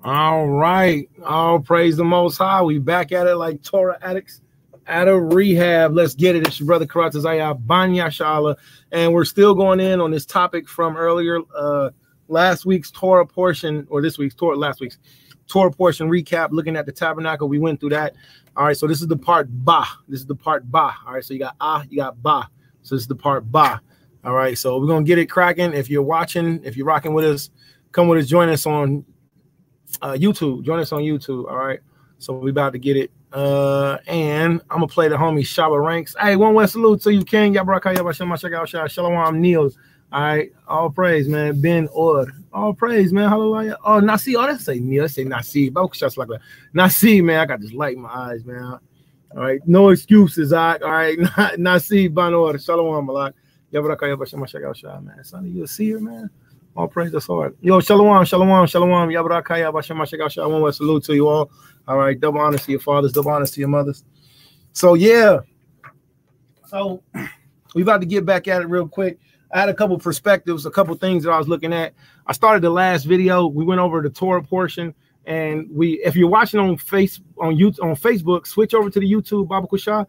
All right. All praise the Most High. We back at it like Torah addicts out of rehab. Let's get it. It's your brother Karatazaya Banya Shala. And we're still going in on this topic from earlier, last week's Torah portion, or this week's Torah, last week's Torah portion recap, looking at the tabernacle. We went through that. All right. So this is the part Ba. This is the part Ba. All right. So you got Ah, you got Ba. So this is the part Ba. All right. So we're going to get it cracking. If you're watching, if you're rocking with us, come with us, join us on YouTube. Join us on YouTube. All right. So we about to get it. And I'm gonna play the homie Shaba Ranks. Hey, one way salute to you, King. Yabaraka Yabashem Shalom Neil. All right, all praise, man. Ben Or. All praise, man. Hallelujah. Oh, Nasi. Oh, let's say Neil. Let's say Nasi. Both shots like that. Nasi, man. I got this light in my eyes, man. All right, no excuses. All right. Nasi Ban Or. Shalom Malak. Yabaraka Yabashem, man. Sonny, you a seer, man. All praise the Lord. Yo, shalom, shalom, shalom. Yabarakaya, Bashem, shalom. One salute to you all. All right, double honors to your fathers, double honors to your mothers. So, yeah. So, we about to get back at it real quick. I had a couple perspectives, a couple things that I was looking at. I started the last video. We went over the Torah portion, and if you're watching on Facebook, switch over to the YouTube, Baba Kusha.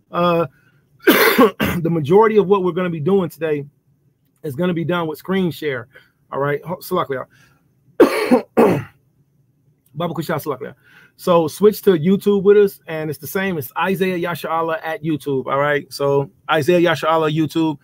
The majority of what we're going to be doing today is going to be done with screen share. All right, Baba Kusha. So switch to YouTube with us, and it's the same. It's Isaiah Yasha Allah at YouTube. All right, so Isaiah Yasha Allah YouTube.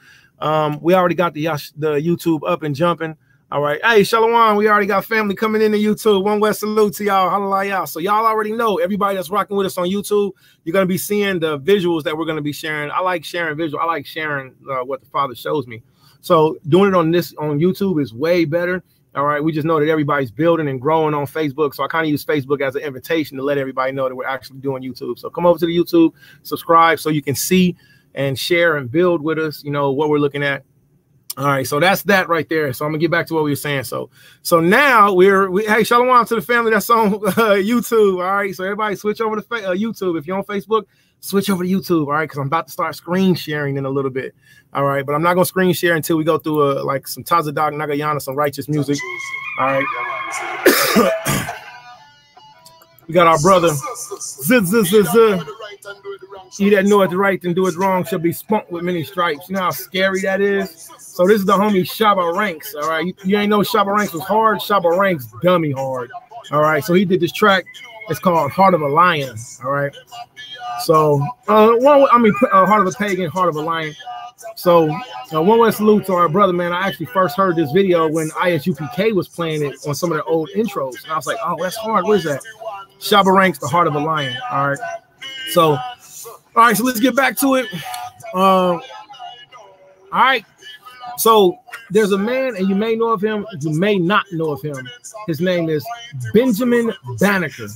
We already got the YouTube up and jumping. All right, hey Shalom, we already got family coming into YouTube. One West salute to y'all. Hallelujah. So y'all already know, everybody that's rocking with us on YouTube, you're gonna be seeing the visuals that we're gonna be sharing. I like sharing visual. I like sharing what the Father shows me. So doing it on YouTube is way better. All right. We just know that everybody's building and growing on Facebook. So I kind of use Facebook as an invitation to let everybody know that we're actually doing YouTube. So come over to the YouTube, subscribe so you can see and share and build with us, you know, what we're looking at. All right. So that's that right there. So I'm gonna get back to what we were saying. So now hey, shalom to the family that's on YouTube. All right. So everybody switch over to YouTube. If you're on Facebook, switch over to YouTube. All right. Because I'm about to start screen sharing in a little bit. All right. But I'm not going to screen share until we go through like some Tazadak Nagayana, some righteous music. All right. We got our brother. He that knoweth right and doeth wrong shall be spunked with many stripes. You know how scary that is? So this is the homie Shaba Ranks. All right. You ain't know Shaba Ranks was hard. Shaba Ranks dummy hard. All right. So he did this track. It's called Heart of a Lion. All right. So, Heart of a Pagan, Heart of a Lion. So, one way salute to our brother, man. I actually first heard this video when ISUPK was playing it on some of their old intros. And I was like, oh, that's hard. What is that? Shaba Ranks, the Heart of a Lion. All right. So, let's get back to it. All right. So, there's a man, and you may know of him, you may not know of him. His name is Benjamin Banneker.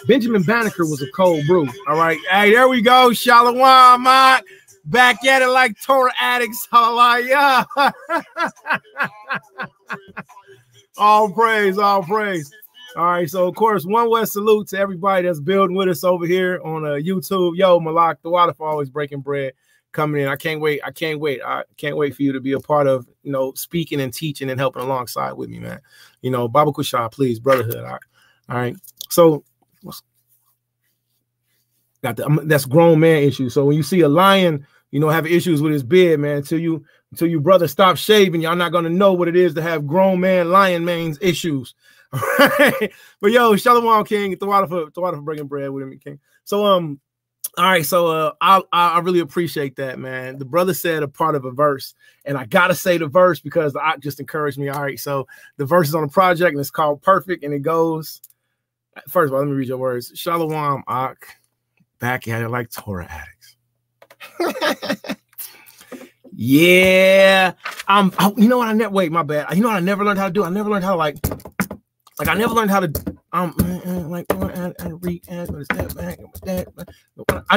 Benjamin Banneker was a cold brew. All right. Hey, there we go. Shalom, Mike. Back at it like Torah addicts. Hallelujah. All praise, all praise. All right. So, of course, one West salute to everybody that's building with us over here on YouTube. Yo, Malak, the water for always breaking bread. Coming in. I can't wait. I can't wait for you to be a part of, you know, speaking and teaching and helping alongside with me, man. You know, Baba Kusha, please, brotherhood. All right. So that's grown man issue. So when you see a lion, you know, having issues with his beard, man, until you brother stop shaving, y'all not gonna know what it is to have grown man lion man's issues. All right. But yo, Shalom King, the water for breaking bread with me, King. So all right, so I really appreciate that, man. The brother said a part of a verse, and I gotta say the verse because the Ak just encouraged me. All right, so the verse is on the project, and it's called Perfect, and it goes. First of all, let me read your words. Shalom, Ak, back at it like Torah addicts. Yeah, you know what wait, my bad. You know what I never learned how to do? I never learned how to I never learned how to I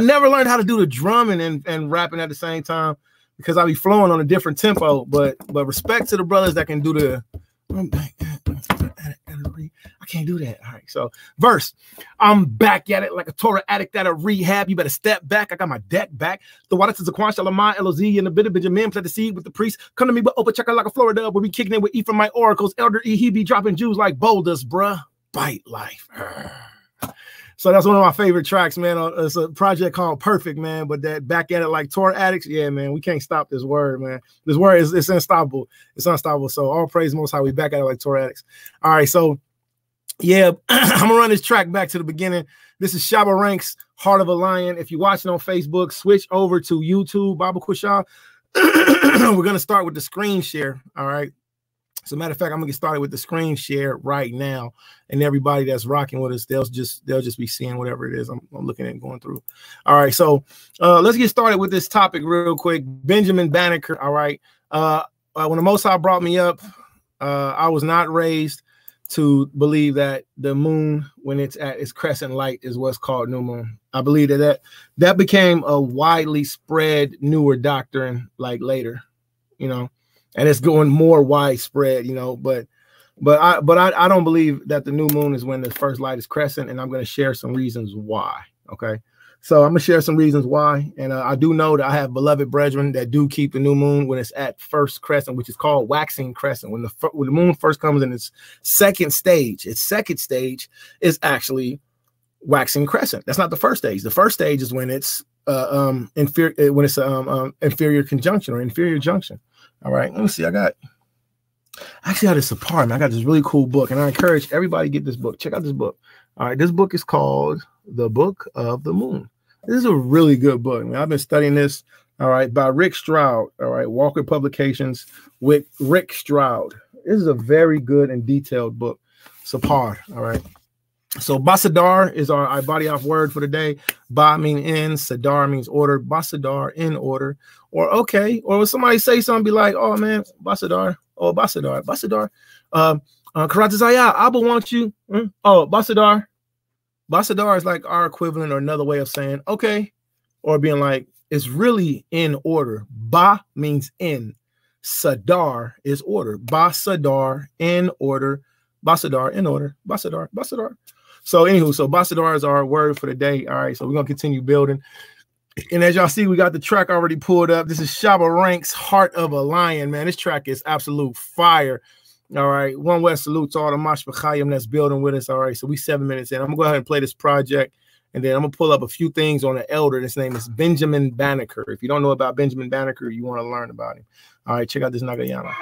never learned how to do the drumming and rapping at the same time because I be flowing on a different tempo. But respect to the brothers that can do the I can't do that. All right, so verse. I'm back at it like a Torah addict at a rehab. You better step back. I got my deck back. The water to the Quan Shalamai, LOZ, and a bit of Benjamin. Plant the seed with the priest. Come to me, but open check out like a Florida. We'll be kicking in with E from my oracles. Elder E, he be dropping Jews like boulders, bruh. despite life. So that's one of my favorite tracks, man. It's a project called Perfect, man. But that back at it like Torah addicts, yeah, man. We can't stop this word, man. This word is it's unstoppable. It's unstoppable. So all praise Most High. We back at it like Torah addicts. All right, so yeah, I'm gonna run this track back to the beginning. This is Shabba Ranks, Heart of a Lion. If you're watching on Facebook, switch over to YouTube, Bible Kusha. We're gonna start with the screen share. All right. As a matter of fact, I'm gonna get started with the screen share right now, and everybody that's rocking with us, they'll just be seeing whatever it is I'm looking at going through. All right, so let's get started with this topic real quick. Benjamin Banneker. All right, when the Most High brought me up, I was not raised to believe that the moon, when it's at its crescent light, is what's called new moon. I believe that became a widely spread newer doctrine like later, you know. And it's going more widespread, you know, but I don't believe that the new moon is when the first light is crescent, and I'm going to share some reasons why. Okay, so I'm gonna share some reasons why, and I do know that I have beloved brethren that do keep the new moon when it's at first crescent, which is called waxing crescent. When the moon first comes in its second stage is actually waxing crescent. That's not the first stage. The first stage is when it's inferior conjunction or inferior junction. All right, let me see. I actually had this apartment. I got this really cool book, and I encourage everybody to get this book. Check out this book. All right, this book is called The Book of the Moon. This is a really good book. I mean, I've been studying this, all right, by Rick Stroud, all right, Walker Publications with Rick Stroud. This is a very good and detailed book. Sapar, all right. So Basadar is our body off word for the day. Ba means in, Sadar means order. Basadar, in order. Or okay, or when somebody say something, be like, oh man, Basadar, oh Basadar, Karatazaya, Abba wants you. Oh, Basadar. Basadar is like our equivalent or another way of saying okay, or being like, it's really in order. Ba means in. Sadar is order. Basadar, in order. Basadar, in order. Basadar, Basadar. So anywho, so Basadar is our word for the day. All right, so we're gonna continue building. And as y'all see, we got the track already pulled up. This is Shabba Ranks, Heart of a Lion, man. This track is absolute fire. All right, one West salute to all the Mashpachayim that's building with us. All right, so we 7 minutes in. I'm gonna go ahead and play this project, and then I'm gonna pull up a few things on the elder. His name is Benjamin Banneker. If you don't know about Benjamin Banneker, you want to learn about him. All right, check out this Nagayana.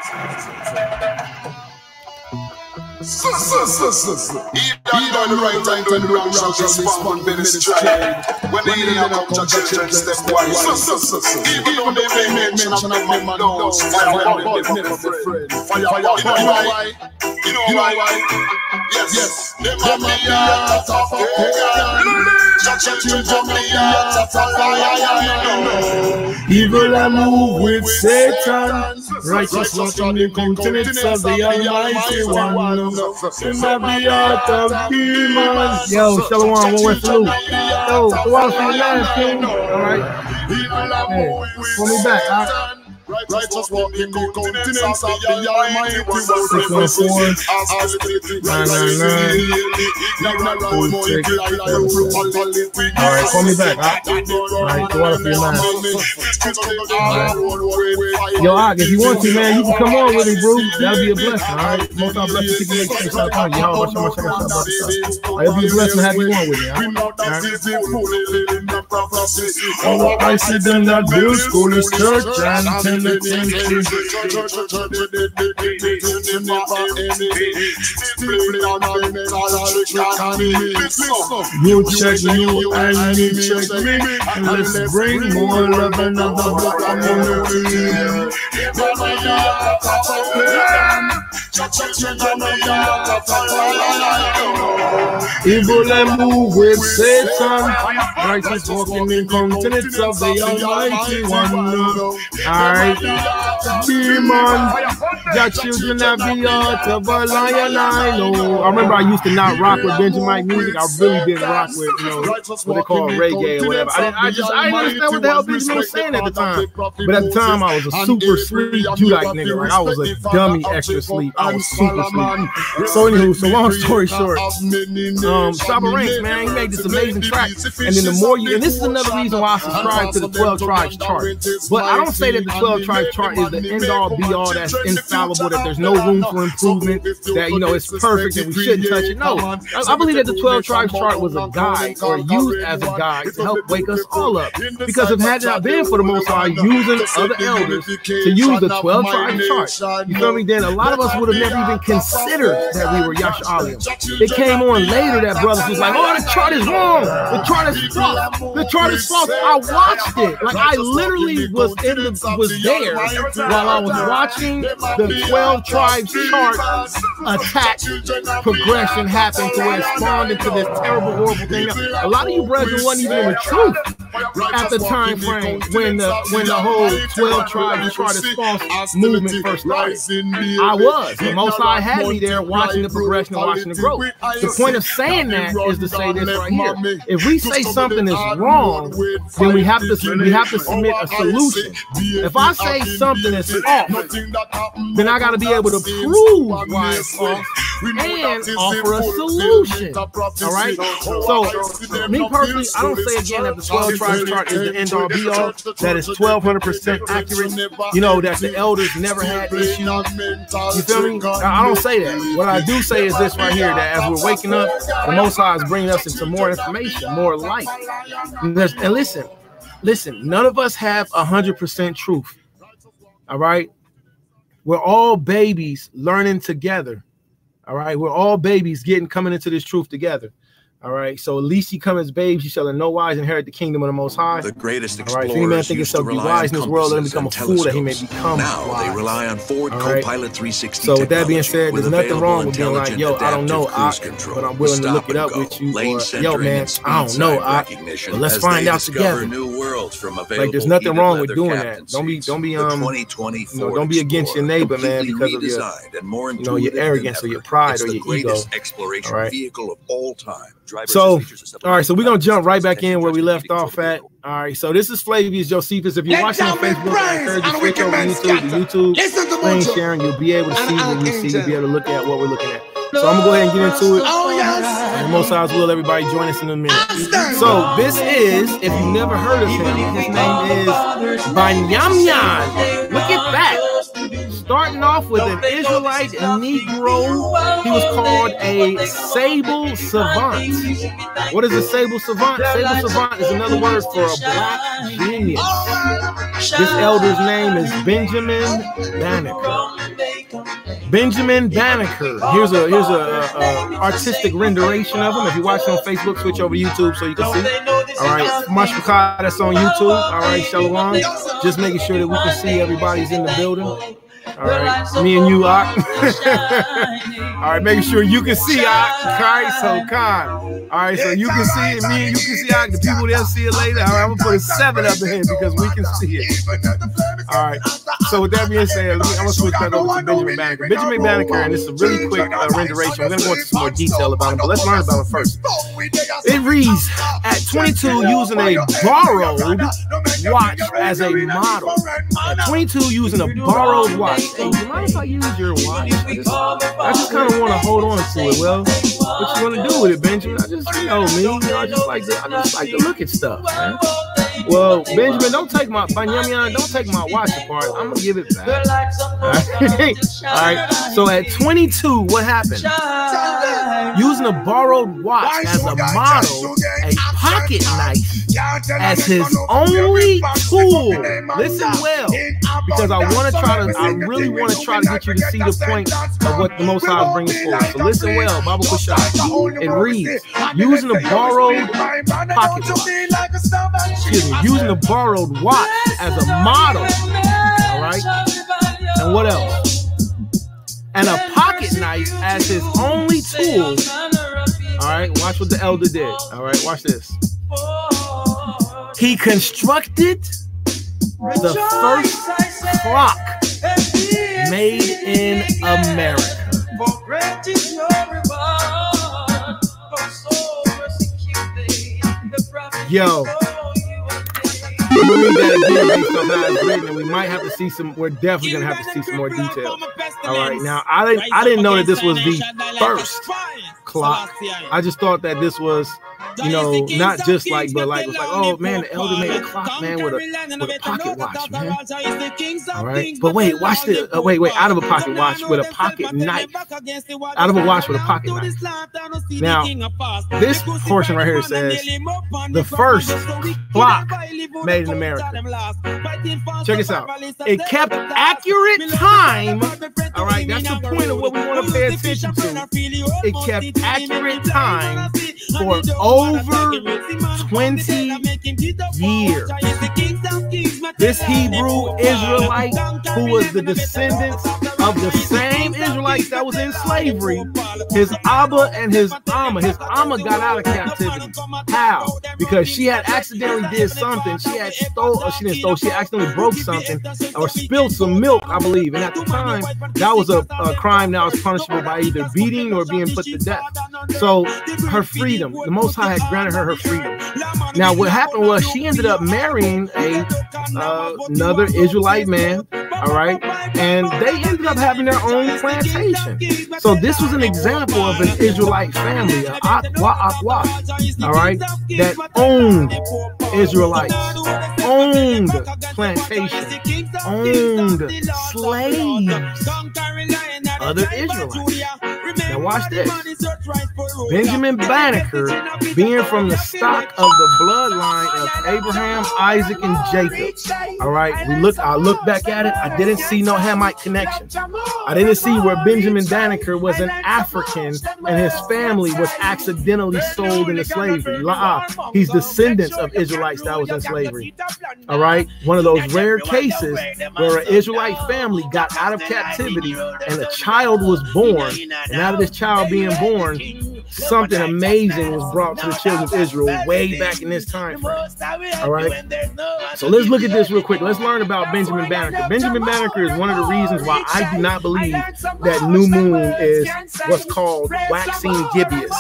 Either on the right time to the wrong shall respond to this trade. When they hear about the children step wise, even though they may mention of my man knows, fire will never be afraid. Fire, you know why? Yes, they might be out of evil and move with Satan, righteous walking in countenance of the Almighty One. In the heart of demons. Yo, Shalom, one West salute. Yo, go out for the last king. All right. Hey, pull me back. All right. Righteous walking in the countenance of the Almighty One. 614 All right, call me back. All right, go out for your mind. Yo, Ak, if you want to, man, you can come on with me, bro. That'll be a blessing. All right, most of our blessings to make things out on you. It'll be a blessing to have you on with me. All right. I sit in that bill school is church and you check you and me check me, and let's bring more love and another community. Evil and move with Satan, righteous walking in countenance of the Almighty One. Alright, demons, your children have the heart of a lion. I know. I remember I used to not rock with Benjamin music. I really didn't rock with, you know, what they call reggae or whatever. I didn't understand what the hell Benjamin was saying at the time. But at the time, I was a super sleep Judite nigga. Like I was a dummy extra sleep. I was super sleep. So anywho, so long story short, Saba Ranks, man, he made this amazing track. And then the more you, and this is another reason why I subscribe to the 12 Tribes chart. But I don't say that the 12 Tribes chart is the end all be all, that's infallible, that there's no room for improvement, that, you know, it's perfect and we shouldn't touch it. No, I believe that the 12 Tribes chart was a guide, or used as a guide to help wake us all up. Because if it had not been for the Most High using other elders to use the 12 Tribes chart, you feel me, then a lot of us would have never even considered that we were Yasha Alim. It came on later that brothers was like, oh, the chart is wrong, the chart is false, the chart is false. I watched it, like I literally was there while I was watching the 12 Tribes chart attack progression happen to where it spawned into this terrible, horrible thing. A lot of you brethren wasn't even in the truth at the time frame when the whole 12 Tribes chart is false movement first started. I was. The Most High had me there watching the progression and watching the growth. The point of saying that is to say this right here. If we say something is wrong, then we have to submit a solution. If I say something is off, then I got to be able to prove why it's off and offer a solution. All right. So me personally, I don't say again that the 12 Tribes chart is the end all be all. That is 1200% accurate. You know that the elders never had issues. You feel me? I don't say that. What I do say is this right here: that as we're waking up, the Most High is bringing us into more information, more light. And listen, none of us have 100% truth. All right, we're all babies learning together. All right, we're all babies coming into this truth together. All right, so at least ye come as babes, ye shall in no wise inherit the kingdom of the Most High. The greatest explorers. All right, if any man think himself be wise in this world, let him become a fool that he may become now wise. They rely on Ford Copilot 360. So with that being said, there's nothing wrong with being like, yo, I don't know, but I'm willing to look it up with you. Or, yo, man, I don't know, but let's find out together. Like, there's nothing wrong with doing that. Don't be against your neighbor, man, because of your, your arrogance or your pride or your ego. All right. So, all right, so we're going to jump right back in where we left off at. All right, so this is Flavius Josephus. If you're watching on Facebook, I encourage you to switch over to YouTube, screen sharing. You'll be able to see what we see. You'll be able to look at what we're looking at. So I'm going to go ahead and get into it. Oh, yes. And most times will everybody join us in a minute. So this is, if you've never heard of him, his name is Banyamyan. Look at that. Starting off with an Israelite Negro, he was called a sable savant. What is a sable savant? Sable savant is another word for a black genius. This elder's name is Benjamin Banneker. Benjamin Banneker. Here's a artistic rendition of him. If you're watching on Facebook, switch over to YouTube so you can see. All right, Marsh Bakar, that's on YouTube. All right, Shalom. Just making sure that we can see everybody's in the building. All right, me and you, Ak. All right, making sure you can see Ak. All right, so Khan. All right, so you can see it, me and you can see Ak. The people they'll see it later. All right, I'm gonna put a 7 up in here because we can see it. All right. So with that being said, I'm gonna switch back over to Benjamin Banneker. Benjamin Banneker, and this is a really quick rendition. We're gonna go into some more detail about him, but let's learn about him first. It reads, at 22, using a borrowed watch as a model. At 22, using a borrowed watch. Hey, you mind if I use your watch? I just kind of want to hold on to it. Well, what you want to do with it, Benjamin? I just, I just like to look at stuff, man. Well, Benjamin, don't take my watch apart. I'm gonna give it back. All right. So at 22, what happened? Using a borrowed watch as a model, a pocket knife as his only tool. Listen well, because I really want to try to get you to see the point of what the Most High is bringing forward. So listen well, Baba Kushai. It reads, using a borrowed pocket watch. Excuse me, using a borrowed watch as a model. All right. And what else? And a pocket knife as his only tool. All right, watch what the elder did. All right, watch this. He constructed the first clock made in America. Yo. We might have to see some. We're definitely gonna have to see some more details. All right, now I didn't know that this was the first clock. I just thought that this was, you know, not just like, but like, it was like, oh man, the elder made a clock, man, with a pocket watch, man. All right, but wait, watch this. Wait, out of a pocket watch with a pocket knife. Out of a watch with a pocket knife. Now, this portion right here says the first clock made in America. Check this out. It kept accurate time. All right, that's the point of what we want to pay attention to. It kept accurate time for over 20 years. This Hebrew Israelite, who was the descendants of the same Israelites that was in slavery, his Abba and his Amma. His Amma got out of captivity. How? Because she had accidentally did something. She had stole, or she didn't stole, she accidentally broke something or spilled some milk, I believe. And at the time, that was a crime that was punishable by either beating or being put to death. So her freedom, the Most High had granted her freedom. Now, what happened was she ended up marrying another Israelite man, all right? And they ended up having their own plantation. So this was an example of an Israelite family, an Akwa, all right, that owned Israelites, owned plantation, owned slaves, other Israelites. Now watch this. Benjamin Banneker, being from the stock of the bloodline of Abraham, Isaac, and Jacob. All right, I looked back at it. I didn't see no Hamite connection. I didn't see where Benjamin Banneker was an African and his family was accidentally sold into slavery. He's descendants of Israelites that was in slavery. All right, one of those rare cases where an Israelite family got out of captivity and a child was born, and out of this child being born, something amazing was brought to the children of Israel way back in this time frame. All right, so let's look at this real quick. Let's learn about Benjamin Banneker. Benjamin Banneker is one of the reasons why I do not believe that new moon is what's called waxing gibbous.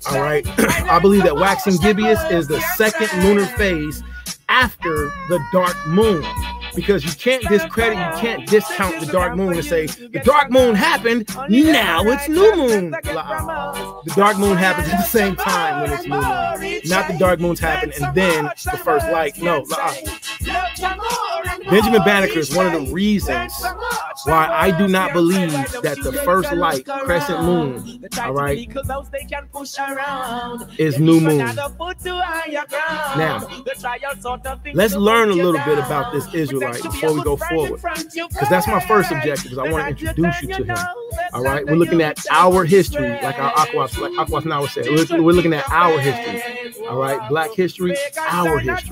All right, I believe that waxing gibbous is the second lunar phase after the dark moon, because you can't discredit, you can't discount the dark moon and say the dark moon happened, now it's new moon. The dark moon happens at the same time when it's new moon, not the dark moons happen and then the first light. No. Benjamin Banneker is one of the reasons why I do not believe that the first light, crescent moon, all right, is new moon. Now, let's learn a little bit about this Israelite before we go forward, because that's my first objective, because I want to introduce you to him. All right, we're looking at our history, like our Akwas now would say. We're looking at our history. All right, Black history, our history.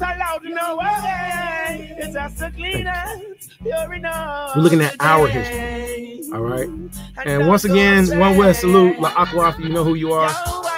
We're looking at our history. All right, and once again, one West salute, La Akwa, you know who you are.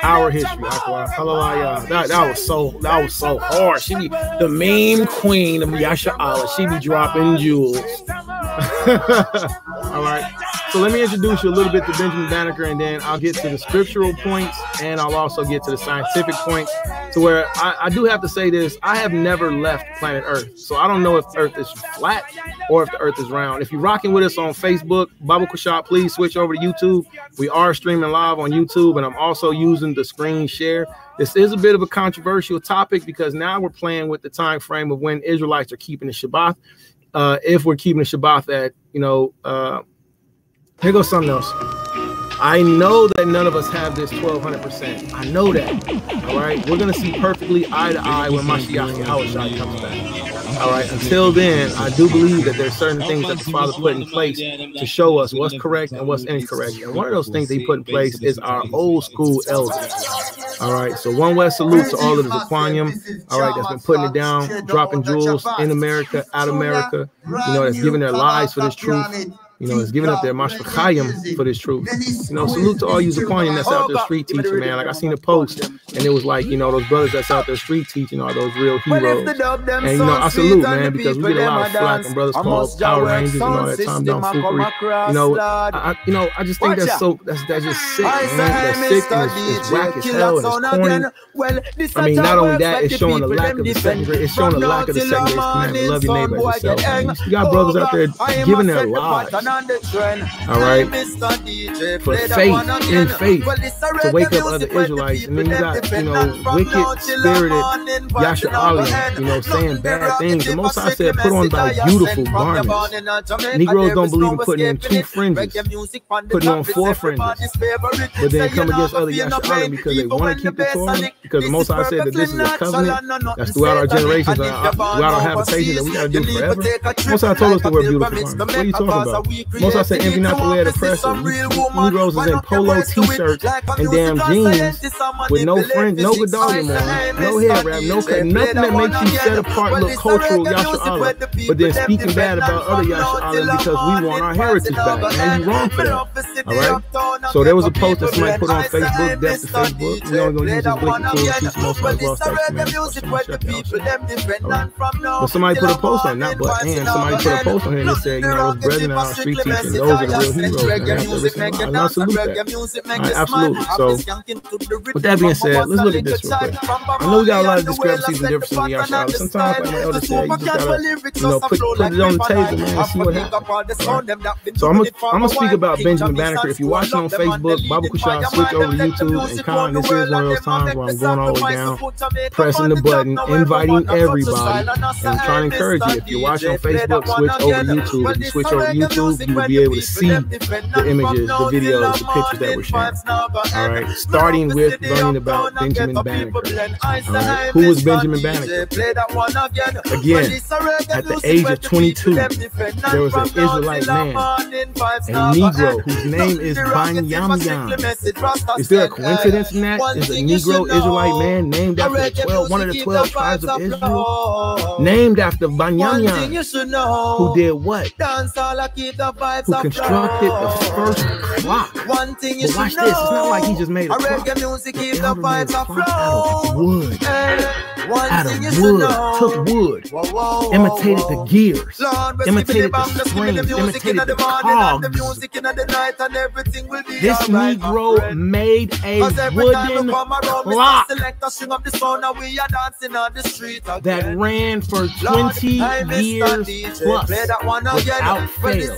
Our history, Akwa. Hallelujah. That was so hard. She be the meme queen of Yasha Allah. She be dropping jewels. All right. So let me introduce you a little bit to Benjamin Banneker, and then I'll get to the scriptural points, and I'll also get to the scientific points, to where I do have to say this. I have never left planet Earth, so I don't know if Earth is flat or if the Earth is round. If you're rocking with us on Facebook, Bible Kushab, please switch over to YouTube. We are streaming live on YouTube, and I'm also using the screen share. This is a bit of a controversial topic because now we're playing with the time frame of when Israelites are keeping the Shabbat. If we're keeping the Shabbat at, here goes something else. I know that none of us have this 1200%. I know that. All right. We're going to see perfectly eye to eye when Mashiach Yahushua comes back. All right. Until then, I do believe that there's certain things that the Father put in place to show us what's correct and what's incorrect. And one of those things that he put in place is our old school elders. All right. So one West salute to all of the Zaquanium. All right. That's been putting it down, dropping jewels in America, out of America, that's giving their lives for this truth. It's giving up their mashpachayim for this truth. Salute to all you Zaquanian that's out there street teaching, man. Like I seen a post, and it was like, those brothers that's out there street teaching are those real heroes. And I salute, man, because we get a lot of flack from brothers called Power Rangers and all that time down foolery. I just think that's just sick, man. That's sick and it's whack as hell and it's corny. I mean, not only that, it's showing a lack of the second grade. It's showing a lack of the second grade commandment. Love your neighbor as yourself. You got brothers out there giving their lives. All right, for faith, in faith, to wake up other Israelites. And then you got, you know, wicked spirited Yasha Ali, you know, saying bad things. The Most High said, put on thy beautiful garments. Negroes don't believe in putting in 2 fringes, putting on 4 fringes, but then come against other Yasha Ali because they want to keep the Torah, because the Most High said that this is a covenant that's throughout our generations, throughout our habitation, that we got to do forever. Most High told us to wear beautiful garments. What are you talking about? Most High said, envy not the way of the oppressor. Negroes is in polo t-shirts and damn jeans with no fringe, no medallion on, no hair wrap, no cut, nothing that makes you set apart, look cultural Yasha Allah, but then speaking bad about other Yasha Allah because we want our heritage back. Man, you wrong for that. All right? So there was a post that somebody put on Facebook, death to Facebook. We only gonna use this blinking tool to teach most of us but somebody put a post on, not but, and somebody put a post on here that said, you know, those brethren in our street teaching, those are the real heroes. And I have to listen to and I salute that. Right, absolutely. So, with that being said, let's look at this real quick. I know we got a lot of discrepancies and differences in Yasha Allah. Sometimes, like my elder said, you just gotta, you know, put it on the table, man, and see what happens. Right. So I'm gonna speak about Benjamin Banneker. If you're watching on Facebook, Baba Kushan, switch over to YouTube and Khan. This is one of those times where I'm going all the way down, pressing the button, inviting everybody, and trying to encourage you. If you're watching on Facebook, switch over to YouTube. If you switch over to YouTube, you will be able to see the images, the videos, the pictures that we're sharing. All right, starting with learning about Benjamin Banneker. All right, who was Benjamin Banneker? Again, at the age of 22, there was an Israelite man, a Negro, whose name is Banyamyam. Is there a coincidence in that? Is a Negro Israelite man named after one of the 12 tribes of Israel? Named after Banyamyam, who did what? Who constructed the first clock. But watch this, it's not like he just made a clock. The elder made a clock out of wood. Took wood, imitated the gears, imitated the springs, imitated the cogs. This Negro made a wooden clock that ran for 20 years plus without fail.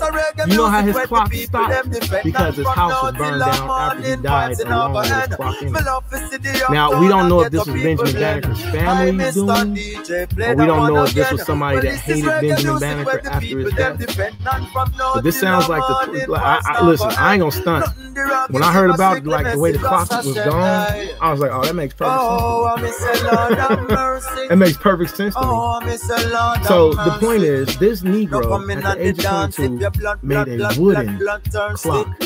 You know how his clock stopped? Because his house was burned down after he died along with his clock in it. Now, we don't know if this was Benjamin Banneker's family doing, or we don't know if this was somebody that hated Benjamin Banneker after his death. But this sounds like listen, I ain't gonna stunt. When I heard about like the way the clock was gone, I was like, oh, that makes perfect sense. It makes perfect sense to me. So the point is, this Negro at the age of 22 made a wooden clock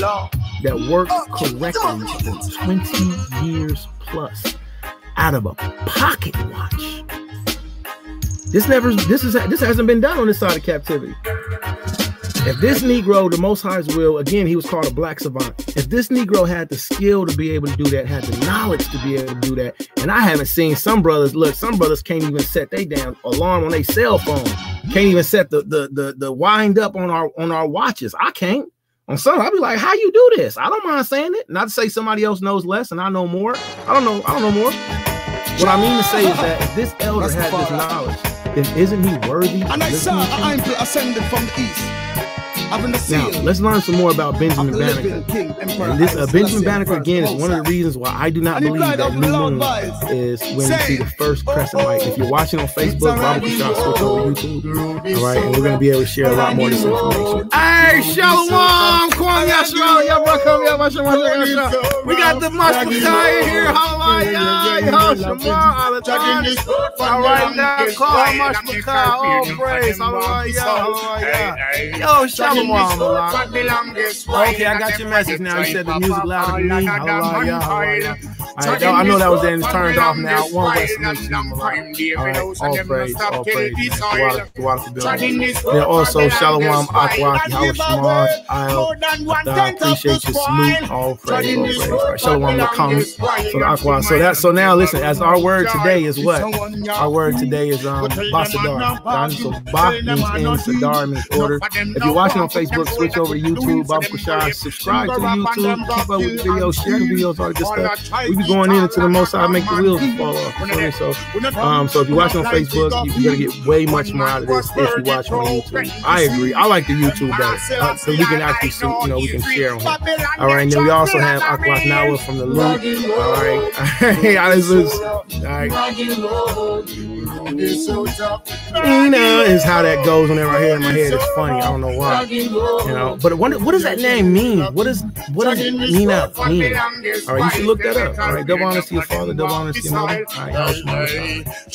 that worked correctly for 20 years plus out of a pocket watch. This hasn't been done on this side of captivity. If this Negro, the Most High's will, again, he was called a black savant. If this Negro had the skill to be able to do that, had the knowledge to be able to do that, and I haven't seen some brothers, look, some brothers can't even set their damn alarm on their cell phone. Can't even set the wind up on our watches. I can't. On some, I'll be like, how you do this? I don't mind saying it. Not to say somebody else knows less and I know more. I don't know more. What I mean to say is that if this elder had this knowledge, then isn't he worthy? And I saw an angel ascended from the east. Now, let's learn some more about Benjamin Banneker. And this Benjamin Banneker, again, is one of the reasons why I do not believe that new moon is when you see the first crescent light. If you're watching on Facebook, Baba Kushan, switch over to YouTube. All right, and we're going to be able to share a lot more of this information. Hey, Shalom! We got the Mashmakai here. Hallelujah! All right, now, call Mashmakai. All praise. Hallelujah! Yo, Shalom! Okay, I got your message now. You said the music louder than me. Hallelujah. All right, I know that was then turned off now. One way to all right, all praise. Yeah, also Shalom Akwaki, Hallelujah. I appreciate your salute. All praise. Right, Shalom Lakam. So now listen, as our word today is what? Our word today is Basadar. So Ba means in, Sadar means order. If you're watching on Facebook, switch over to YouTube, Baba Kushai. Subscribe to the YouTube, keep up with the videos, share the videos, all that good stuff. We be going into the Most High, make the wheels fall off. You know? So if you watch on Facebook, you're gonna get way much more out of this if you watch on YouTube. I agree. I like the YouTube better, so we can actually see, you know, we can share on here. All right, and then we also have Aquas Nawa from the Loop. All right, you know, is how that goes whenever I hear it in my head. It's funny. I don't know why. You know, but what does that name mean? What does Nina mean? All right, you should look that up. All right, double honor to your father, double honor to your mother. All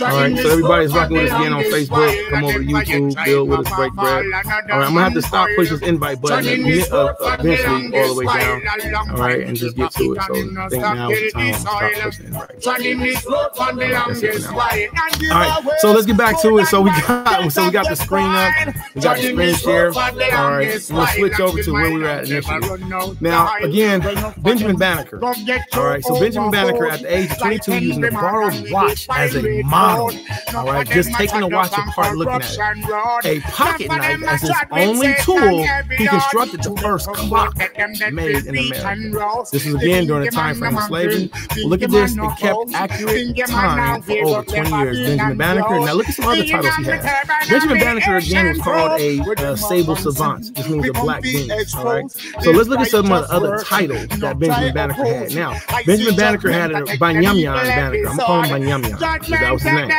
right, so everybody's rocking with us again on Facebook. Come over to YouTube, build with us, break bread. All right, I'm gonna have to stop pushing this invite button eventually all the way down. All right, and just get to it. So I think now is the time to stop pushing invite. All right, so let's get back to it. So we got the screen up, we got the screen share. All right, I'm gonna switch over to where we were at initially. Now again, Benjamin Banneker. All right, so Benjamin Banneker at the age of 22 using a borrowed watch as a model. All right, just taking the watch apart, looking at it. A pocket knife as his only tool, he constructed the first clock made in America. This was again during the time frame of slavery. Look at this, it kept accurate time for over 20 years. Benjamin Banneker. Now look at some other titles he has. Benjamin Banneker again was called a sable savant. This means a black genius. All right. So let's look at some of the other titles that Benjamin Banneker had. Now, Benjamin Banneker had a Banyamyan Banneker. I'm calling him Banyamyan because that was his name.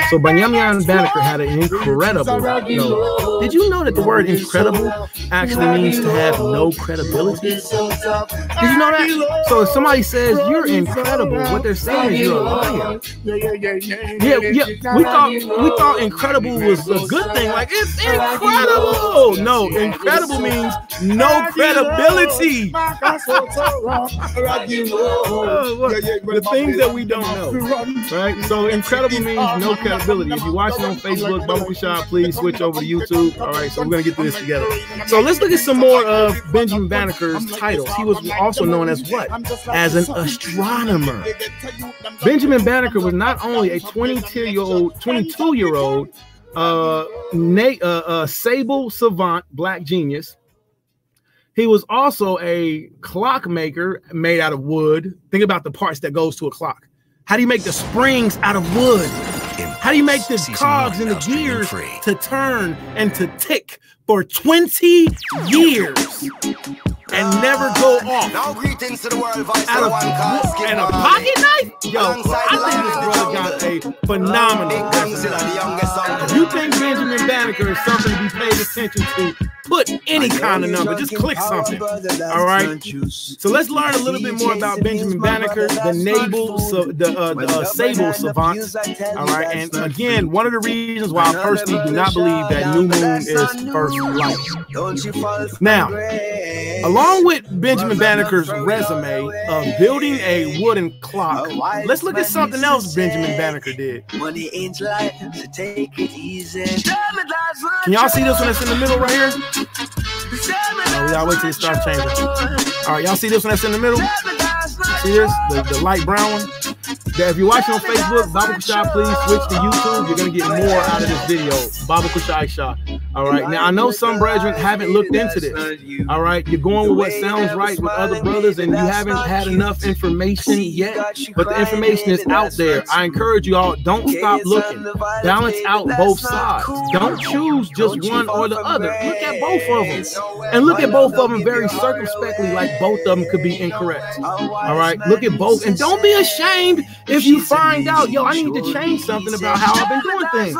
So Banyamyan Banneker had an incredible. No, did you know that the word incredible actually means to have no credibility? Did you know that? So if somebody says you're incredible, what they're saying is you're a liar. Yeah. We thought incredible was a good thing. Like, it's incredible. No, incredible means no credibility. The things that we don't know, right? So incredible means no credibility. If you're watching on Facebook, Baba Kushai, please switch over to YouTube. All right, so we're gonna get through this together. So let's look at some more of Benjamin Banneker's titles. He was also known as what? As an astronomer. Benjamin Banneker was not only a 22-year-old sable savant, black genius. He was also a clockmaker made out of wood. Think about the parts that goes to a clock. How do you make the springs out of wood? How do you make the cogs and the gears to turn and to tick for 20 years and never go off? Now greetings to the world, voice and a pocket knife? Yo, I think this brother got a phenomenal. If you think Benjamin Banneker is something to be paid attention to, put any kind of number, just click something. All right. So let's learn a little bit more about Benjamin Banneker, the sable savant. All right. And again, one of the reasons why I personally do not believe that new moon is first light. Now, along with Benjamin Banneker's resume of building a wooden clock, let's look at something else Benjamin Banneker did. Can y'all see this one that's in the middle right here? Oh, we gotta wait till it starts changing. All right, y'all see this one that's in the middle? See this? The light brown one? If you're watching on Facebook, Baba Kushai, please switch to YouTube. You're going to get more out of this video. Baba Kushai Shah. All right. Now, I know some brethren haven't looked into this. All right. You're going with what sounds right with other brothers, and you haven't had enough information yet. But the information is out there. I encourage you all, don't stop looking. Balance out both sides. Don't choose just one or the other. Look at both of them. And look at both of them very circumspectly, like both of them could be incorrect. All right. Look at both. And don't be ashamed if you find out, yo, I need to change something about how I've been doing things.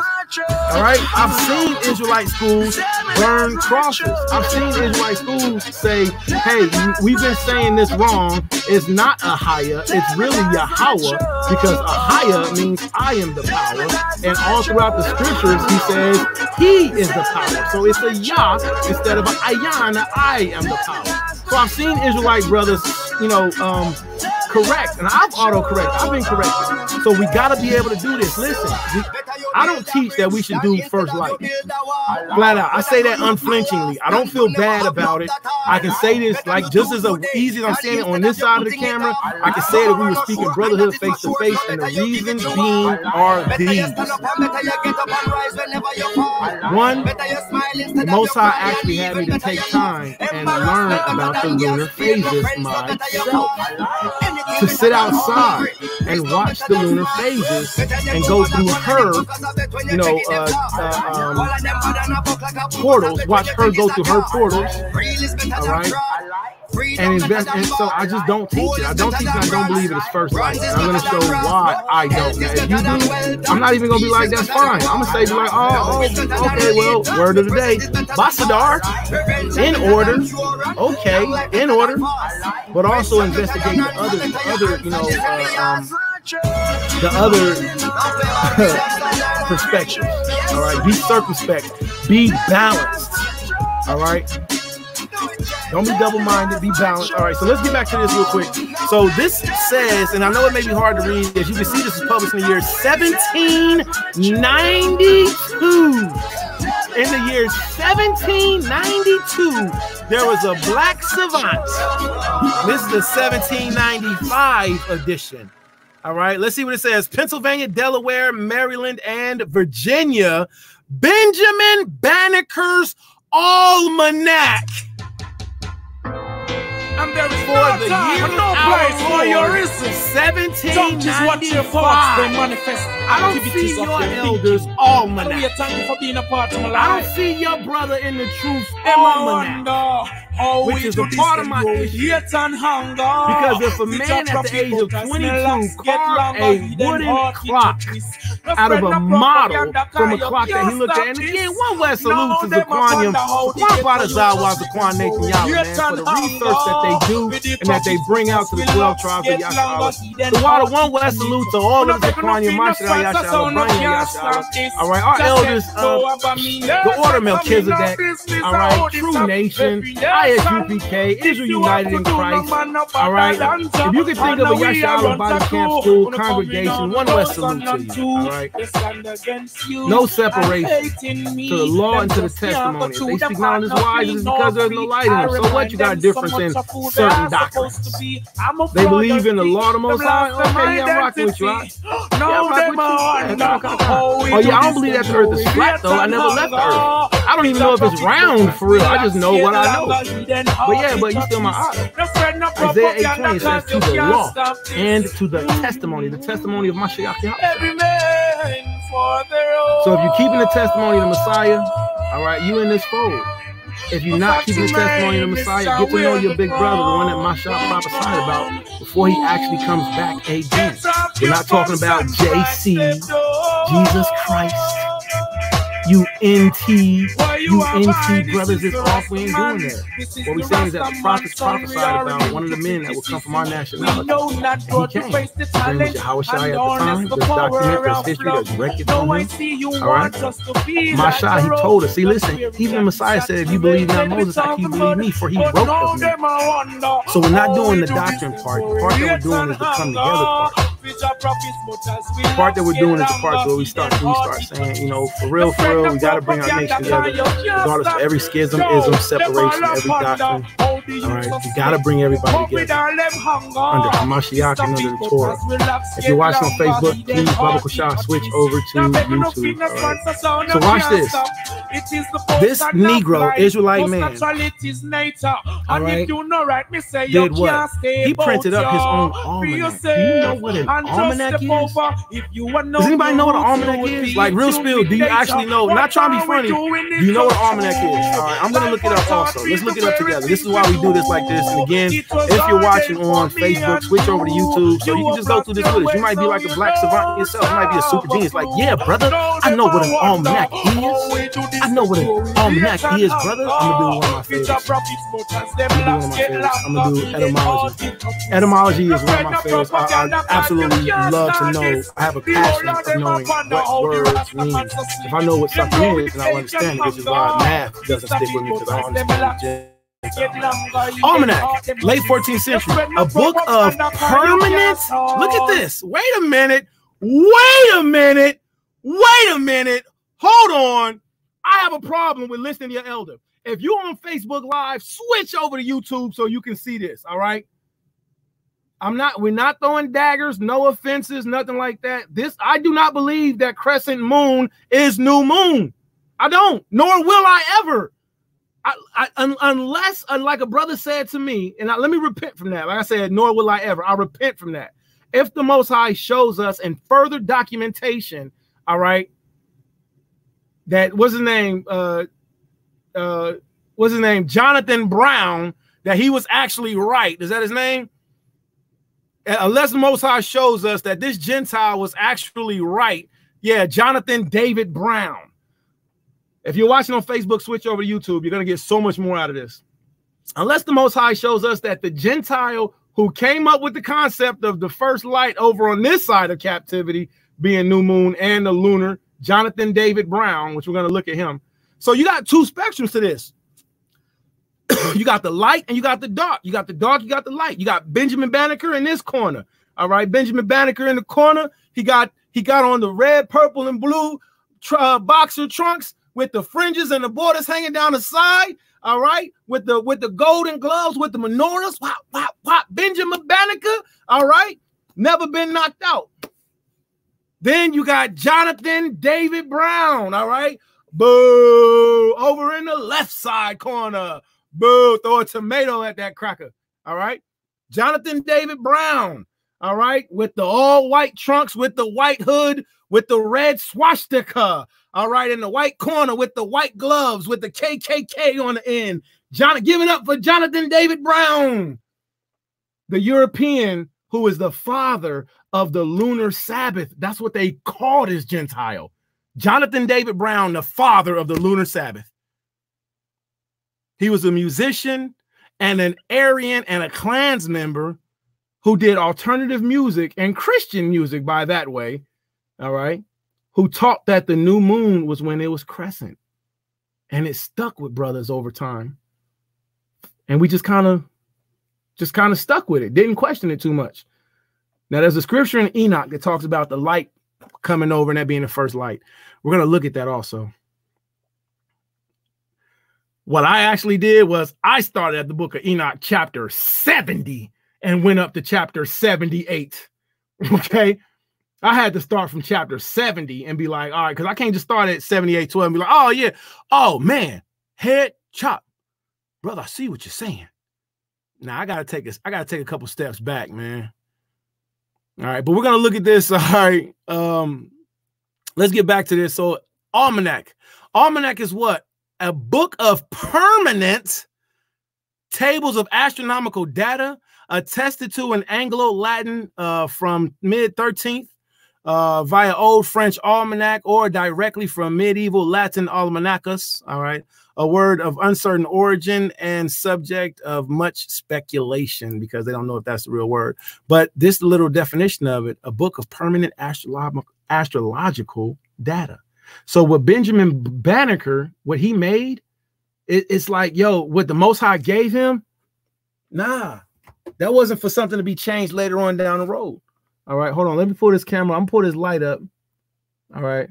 All right. I've seen Israelite schools burn crosses. I've seen Israelite schools say, hey, we've been saying this wrong. It's not Ahaya. It's really Yahweh, because Ahaya means I am the power. And all throughout the scriptures, he says he is the power. So it's a Yah instead of an Ayan, I am the power. So I've seen Israelite brothers, correct, and I've autocorrected. I've been corrected. So we got to be able to do this. Listen, I don't teach that we should do first light. Flat out. I say that unflinchingly. I don't feel bad about it. I can say this like just as easy as I'm saying it on this side of the camera. I can say that we were speaking brotherhood face to face, and the reasons being are these. One, the Most High actually had me to take time and learn about the lunar phases myself. To sit outside and watch the lunar phases and go through her, portals. Watch her go through her portals. All right. And so I just don't teach it. I don't teach it. I don't believe it is first light. And I'm going to show why I don't. Now, if you do, I'm not even going to be like, that's fine. I'm going to say, like, oh, okay, well, word of the day. Basadar, in order. Okay, in order. But also investigate the other perspectives. All right, be circumspect. Be balanced. All right. Don't be double-minded, be balanced. All right, so let's get back to this real quick. So this says, and I know it may be hard to read, as you can see, this is published in the year 1792. In the year 1792, there was a black savant. This is the 1795 edition. All right, let's see what it says. Pennsylvania, Delaware, Maryland, and Virginia. Benjamin Banneker's Almanac. And there is for the year no place for your reason. 1795. I don't see your elders almanac. Thank you for being a part of my life. I don't see your brother in the truth almanac. Which is a part of my issue. Because if a man at the age of 22 carved a wooden clock out of a model from a clock that he looked at, and again, one West salute to Zaquan Badazawa, Zaquan Netanyahu, man, for the research that they do and that they bring out to the 12 tribes of Yashala. The water, one West salute to all of the Zaquan Yamashra Yashala, Banya Yashala. All right, our elders, the order Melchizedek, all right, True Nation, ISUPK, Israel United in Christ. All right. If you can think of a Yashala Body Camp School congregation, one West salute to you. All right. No separation to the law and to the testimony. If they speak not on this wise, it's because there's no light in them. So what? You got a difference in certain doctrines. They believe in the law of the Most High. Okay, yeah, I'm rocking with you. Yeah, I'm rocking with you. Oh yeah, I don't believe that the earth is flat though. I never left the earth. I don't even know if it's round for real. I just know what I know. But yeah, but you still my eye. Isaiah 8:20 says to the law and to the testimony of Mashiach Yahweh. So if you're keeping the testimony of the Messiah, all right, you in this fold. If you're not keeping the testimony of the Messiah, get to know your big brother, the one that Mashiach prophesied about before he actually comes back again. We're not talking about JC, Jesus Christ. UNT brothers is off. We ain't doing that. What we're saying is that the prophets prophesied about one of the men that will come from our nationality. And he came. His name was Yahushua at the time. There's document, there's history, there's record from him. All right. Mashiach, he told us, see, listen, even the Messiah said, if you believe not Moses, how can you believe me? For he wrote of me. So we're not doing the doctrine part. The part that we're doing is the come together part. The part that we're doing is the part where we start saying, you know, for real, we got to bring our nation together, regardless of every schism, ism, separation, every doctrine. All right, we got to bring everybody together under Hamashiach and under the Torah. If you're watching on Facebook, please, Baba Kushah, switch over to YouTube. All right. So watch this. This Negro, Israelite man, all right, did what? He printed up his own almanac. Do you know what an almanac is? Does anybody know what an almanac is? Like, real spill, do you actually know? Not trying to be funny. Do you know what an almanac is? All right, I'm going to look it up also. Let's look it up together. This is why we do this like this. And again, if you're watching on Facebook, switch over to YouTube so you can just go through this with us. You might be like a black savant yourself. You might be a super genius. Like, yeah, brother, I know what an almanac is. I know what an almanac is, brother. I'm going to do one of my favorites. I'm going to do etymology. Etymology is one of my favorites. I absolutely love to know. I have a passion of knowing what words mean. If I know what something is, and I understand it, which is why math doesn't stick with me because I don't understand it. Almanac, late 14th century, a book of permanent. Look at this. Wait a minute. Wait a minute. Wait a minute. Hold on. I have a problem with listening to your elder. If you're on Facebook Live, switch over to YouTube so you can see this. All right. We're not throwing daggers, no offenses, nothing like that. I do not believe that crescent moon is new moon. I don't, nor will I ever. Unless, like a brother said to me, and let me repent from that. Like I said, nor will I ever. I repent from that. If the Most High shows us in further documentation, all right, that what's his name, Jonathan Brown, that he was actually right. Is that his name? Unless the Most High shows us that this Gentile was actually right. Yeah, Jonathan David Brown. If you're watching on Facebook, switch over to YouTube. You're going to get so much more out of this. Unless the Most High shows us that the Gentile who came up with the concept of the first light over on this side of captivity being new moon and the lunar, Jonathan David Brown, which we're going to look at him. So you got two spectrums to this. You got the light and you got the dark. You got the dark, you got the light. You got Benjamin Banneker in this corner. All right, Benjamin Banneker in the corner. He got on the red, purple, and blue boxer trunks with the fringes and the borders hanging down the side. All right, with the golden gloves, with the menorahs. Wop, wop, wop. Benjamin Banneker. All right, never been knocked out. Then you got Jonathan David Brown. All right, boo, over in the left side corner. Boo, throw a tomato at that cracker. All right. Jonathan David Brown. All right. With the all white trunks, with the white hood, with the red swastika. All right. In the white corner with the white gloves, with the KKK on the end. Give it up for Jonathan David Brown, the European who is the father of the lunar Sabbath. That's what they called his Gentile. Jonathan David Brown, the father of the lunar Sabbath. He was a musician and an Aryan and a Klans member who did alternative music and Christian music by that way, all right, who taught that the new moon was when it was crescent. And it stuck with brothers over time. And we just kind of stuck with it, didn't question it too much. Now, there's a scripture in Enoch that talks about the light coming over and that being the first light. We're going to look at that also. What I actually did was I started at the book of Enoch chapter 70 and went up to chapter 78. Okay. I had to start from chapter 70 and be like, all right, because I can't just start at 78:12 and be like, oh yeah, oh man, head chop. Brother, I see what you're saying. Now I gotta take a couple steps back, man. All right, but we're gonna look at this. All right. Let's get back to this. So almanac. Almanac is what? A book of permanent tables of astronomical data attested to in Anglo-Latin from mid-13th via Old French almanac or directly from medieval Latin almanacus, all right, a word of uncertain origin and subject of much speculation because they don't know if that's the real word. But this little definition of it, a book of permanent astrological data. So what Benjamin Banneker, what he made, it's like, yo, what the Most High gave him, nah, that wasn't for something to be changed later on down the road. All right, hold on. Let me pull this camera. I'm gonna pull this light up. All right.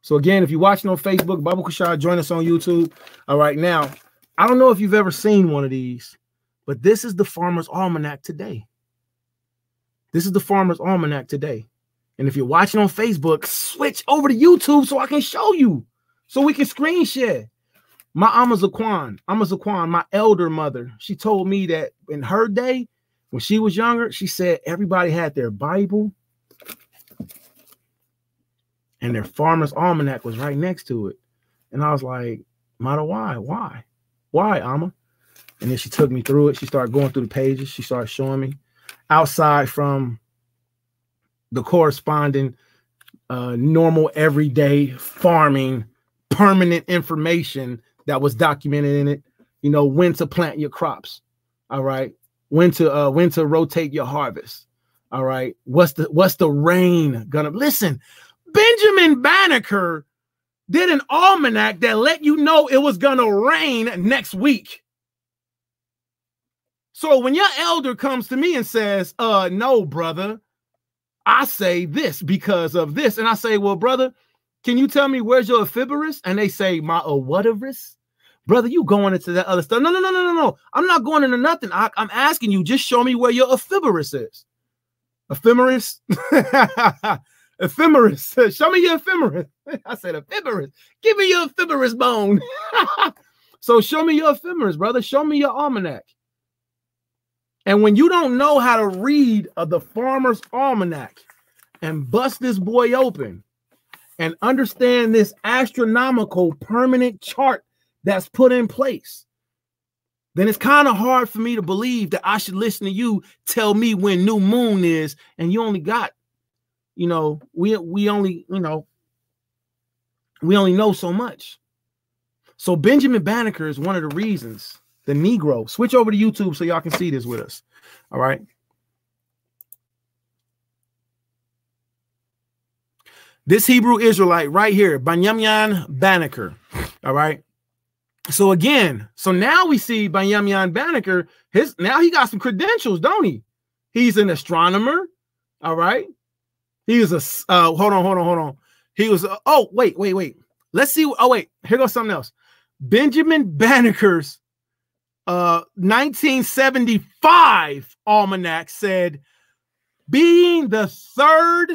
So again, if you're watching on Facebook, Bible Kushai, join us on YouTube. All right, now, I don't know if you've ever seen one of these, but this is the Farmer's Almanac today. This is the Farmer's Almanac today. And if you're watching on Facebook, switch over to YouTube so I can show you, so we can screen share. My Amazaquan, my elder mother, she told me that in her day, when she was younger, she said everybody had their Bible and their Farmer's Almanac was right next to it. And I was like, Mata, why, Amma? And then she took me through it. She started going through the pages. She started showing me outside from the corresponding normal everyday farming permanent information that was documented in it. You know, when to plant your crops. All right. When to rotate your harvest. All right. What's the rain gonna listen? Benjamin Banneker did an almanac that let you know it was gonna rain next week. So when your elder comes to me and says, no, brother, I say this because of this. And I say, well, brother, can you tell me where's your ephemeris? And they say, my whatever's. Brother, you going into that other stuff. No. I'm not going into nothing. I'm asking you, just show me where your ephemeris is. Ephemeris? Ephemeris. Show me your ephemeris. I said ephemeris. Give me your ephemeris bone. So show me your ephemeris, brother. Show me your almanac. And when you don't know how to read the Farmer's Almanac and bust this boy open and understand this astronomical permanent chart that's put in place, then it's kind of hard for me to believe that I should listen to you tell me when new moon is, and you only got, we only know so much. So Benjamin Banneker is one of the reasons. The Negro. Switch over to YouTube so y'all can see this with us. All right. This Hebrew Israelite right here, Benjamin Banneker. All right. So again, now we see Benjamin Banneker. Now he got some credentials, don't he? He's an astronomer. All right. He was a hold on. He was wait. Let's see. Oh, wait, here goes something else. Benjamin Banneker's 1975 almanac said, being the third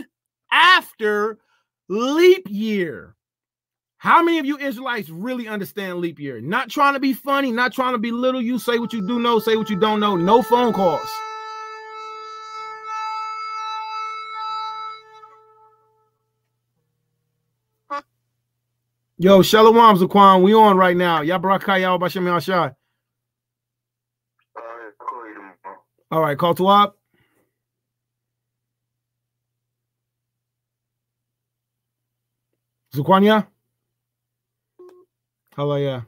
after leap year. How many of you Israelites really understand leap year? Not trying to be funny, not trying to belittle you. Say what you do know, say what you don't know. No phone calls. Yo, Shalom Zaquan, we on right now. Yabarakayah Bashem Yashai. All right, call to up. Zaquania? Hello, yeah.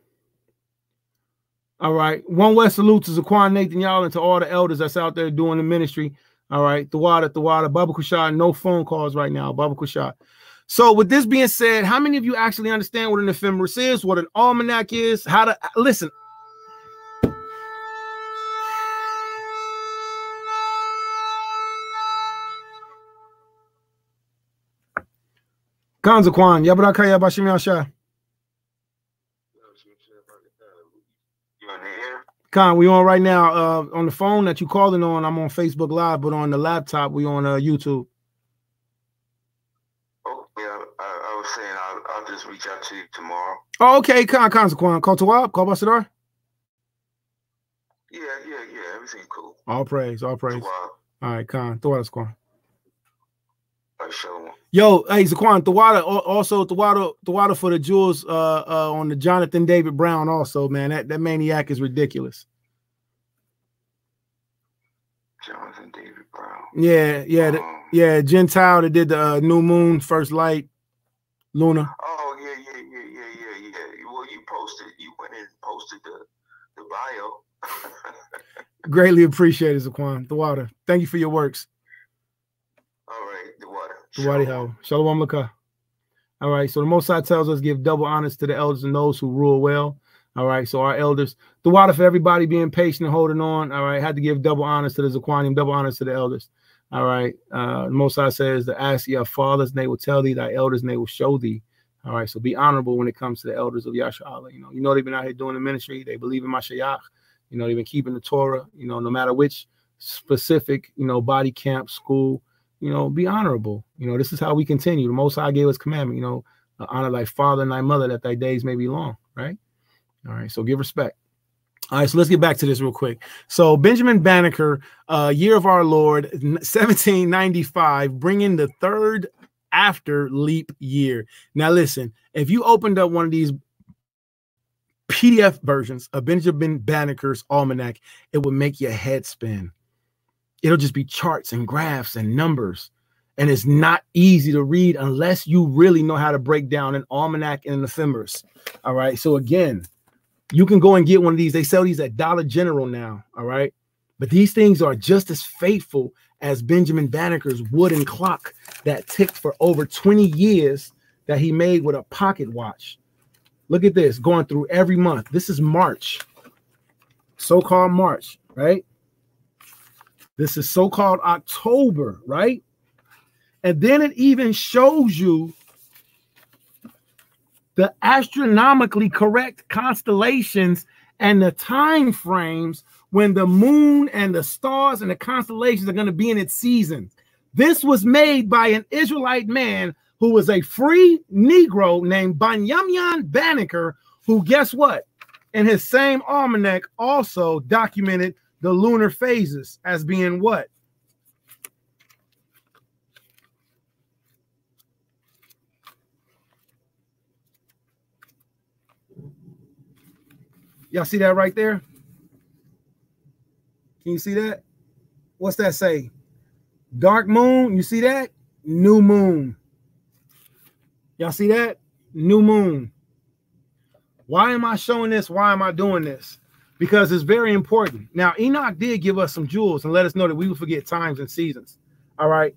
All right. One West salute to Zaquan, Nathan, y'all, and to all the elders that's out there doing the ministry. All right. The water, Baba Kushad. No phone calls right now. Baba Kushad. So with this being said, how many of you actually understand what an ephemeris is, what an almanac is, how to listen? Khan Zaquan, Yabarakaya Bashim Yasha. Khan, we on right now on the phone that you calling on. I'm on Facebook Live, but on the laptop, we on YouTube. Oh, yeah, I was saying I'll just reach out to you tomorrow. Oh, okay, Khan Zaquan. Call to what? Call Basadar? Yeah, everything cool. All praise. All right, Khan. Thawada Zaquan. All right, shalom. Yo, hey, Zaquan, Thawada, also Thawada for the jewels on the Jonathan David Brown also, man. That maniac is ridiculous. Jonathan David Brown. Yeah, Gentile that did the new moon, first light, Luna. Oh, yeah. Well, you went and posted the bio. Greatly appreciated, Zaquan. Thawada, thank you for your works. All right, the water. Shalom Laka. All right, so the Most High tells us give double honors to the elders and those who rule well. All right, so our elders, the water for everybody being patient and holding on. All right, had to give double honors to the Zaquanium, double honors to the elders. All right, the Most High says to ask your fathers, and they will tell thee, thy elders, and they will show thee. All right, so be honorable when it comes to the elders of Yasha'Allah. You know they've been out here doing the ministry. They believe in Mashiach. They've been keeping the Torah. No matter which specific, body camp, school. Be honorable. This is how we continue. The Most High gave us commandment, honor thy father and thy mother that thy days may be long, right? All right, so give respect. All right, so let's get back to this real quick. So Benjamin Banneker, year of our Lord, 1795, bringing the third after leap year. Now listen, if you opened up one of these PDF versions of Benjamin Banneker's almanac, it would make your head spin. It'll just be charts and graphs and numbers. And it's not easy to read unless you really know how to break down an almanac and an ephemeris. All right. So again, you can go and get one of these. They sell these at Dollar General now. All right. But these things are just as faithful as Benjamin Banneker's wooden clock that ticked for over 20 years that he made with a pocket watch. Look at this going through every month. This is March, so-called March, right? This is so-called October, right? And then it even shows you the astronomically correct constellations and the time frames when the moon and the stars and the constellations are going to be in its season. This was made by an Israelite man who was a free Negro named Benjamin Banneker, who, guess what? In his same almanac also documented the lunar phases as being what? Y'all see that right there? Can you see that? What's that say? Dark moon, you see that? New moon. Y'all see that? New moon. Why am I showing this? Why am I doing this? Because it's very important. Now, Enoch did give us some jewels and let us know that we will forget times and seasons. All right.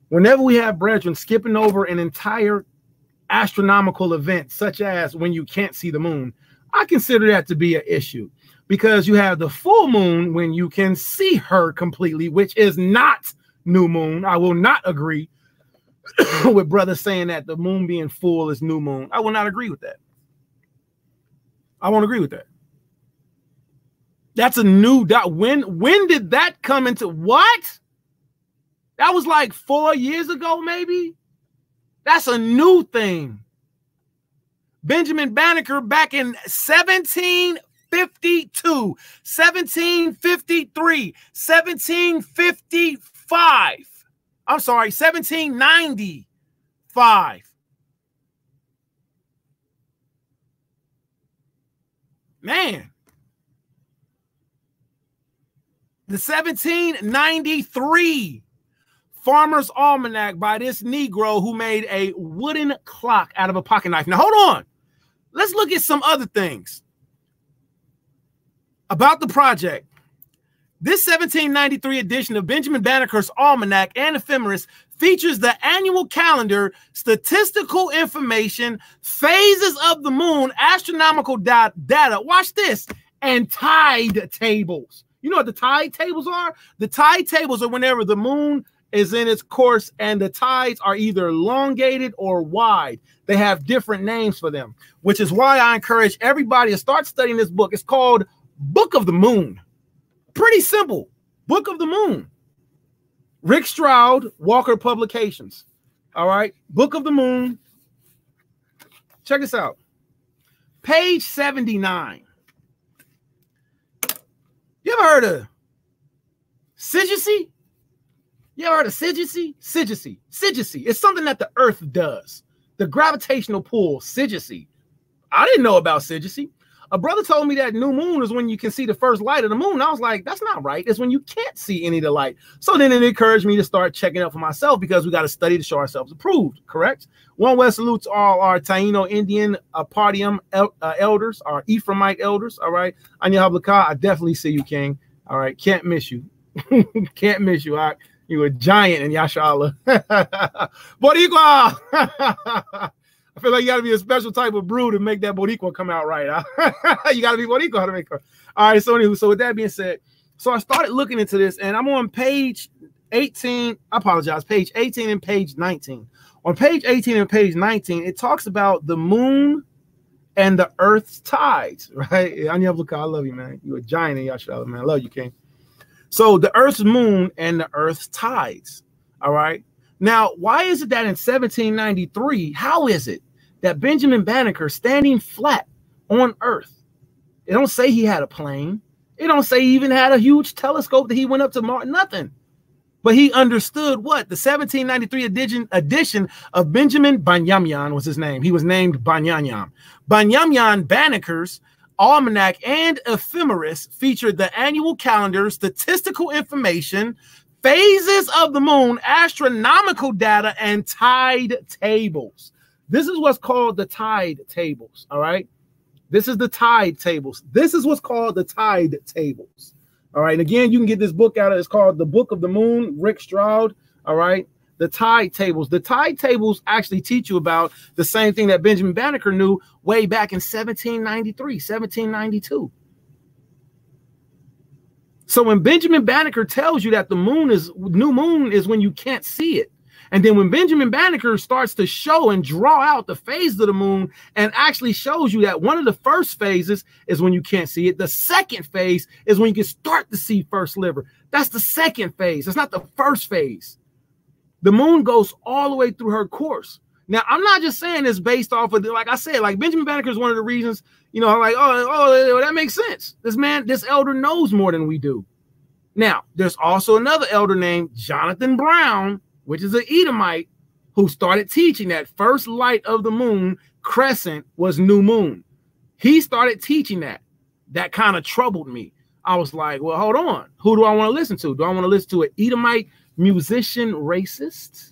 Whenever we have brethren skipping over an entire astronomical event, such as when you can't see the moon, I consider that to be an issue, because you have the full moon when you can see her completely, which is not new moon. I will not agree with brothers saying that the moon being full is new moon. I will not agree with that. I won't agree with that. That's a new dot. When did that come into what? That was like 4 years ago, maybe. That's a new thing. Benjamin Banneker back in 1752, 1753, 1755. I'm sorry, 1795. Man. The 1793 Farmer's Almanac by this Negro who made a wooden clock out of a pocket knife. Now, hold on. Let's look at some other things about the project. This 1793 edition of Benjamin Banneker's Almanac and Ephemeris features the annual calendar, statistical information, phases of the moon, astronomical data. Watch this. And tide tables. You know what the tide tables are? The tide tables are whenever the moon is in its course and the tides are either elongated or wide. They have different names for them, which is why I encourage everybody to start studying this book. It's called Book of the Moon. Pretty simple. Book of the Moon. Rick Stroud, Walker Publications. All right. Book of the Moon. Check this out. Page 79. You ever heard of Sigicy? You ever heard of Sigicy? Sigicy. It's something that the earth does. The gravitational pull, Sigicy. I didn't know about Sigicy. A brother told me that new moon is when you can see the first light of the moon. I was like, that's not right. It's when you can't see any of the light. So then it encouraged me to start checking up for myself, because we got to study to show ourselves approved, correct? One West salutes all our Taino Indian Partium elders, our Ephraimite elders, all right? Anya Hablaka, I definitely see you, King. All right, can't miss you. Can't miss you. All right? You a giant in Yashala. Boricua! I feel like you got to be a special type of brew to make that Boricua come out right. Huh? You got to be Boricua to make her. All right, so anyway, so with that being said, so I started looking into this, and I'm on page 18. I apologize, page 18 and page 19. On page 18 and page 19, it talks about the moon and the earth's tides, right? I love you, man. You a giant in Yashala, man. I love you, King. So the earth's moon and the earth's tides, all right? Now, why is it that in 1793, how is it that Benjamin Banneker standing flat on earth, it don't say he had a plane, it don't say he even had a huge telescope that he went up to Mars, nothing. But he understood what? The 1793 edition of Benjamin Banyamin was his name. He was named Banyamin. Banyamin Banneker's Almanac and Ephemeris featured the annual calendar, statistical information, phases of the moon, astronomical data, and tide tables. This is what's called the tide tables, all right? This is the tide tables. This is what's called the tide tables, all right? And again, you can get this book out of, it's called The Book of the Moon, Rick Stroud, all right? The tide tables. The tide tables actually teach you about the same thing that Benjamin Banneker knew way back in 1793, 1792. So when Benjamin Banneker tells you that the new moon is when you can't see it, and then when Benjamin Banneker starts to show and draw out the phases of the moon and actually shows you that one of the first phases is when you can't see it. The second phase is when you can start to see first sliver. That's the second phase. It's not the first phase. The moon goes all the way through her course. Now, I'm not just saying this based off of, like I said, like Benjamin Banneker is one of the reasons, you know, like, oh, that makes sense. This elder knows more than we do. Now, there's also another elder named Jonathan Brown, which is an Edomite, who started teaching that first light of the moon crescent was new moon. He started teaching that. That kind of troubled me. I was like, well, hold on. Who do I want to listen to? Do I want to listen to an Edomite musician racist?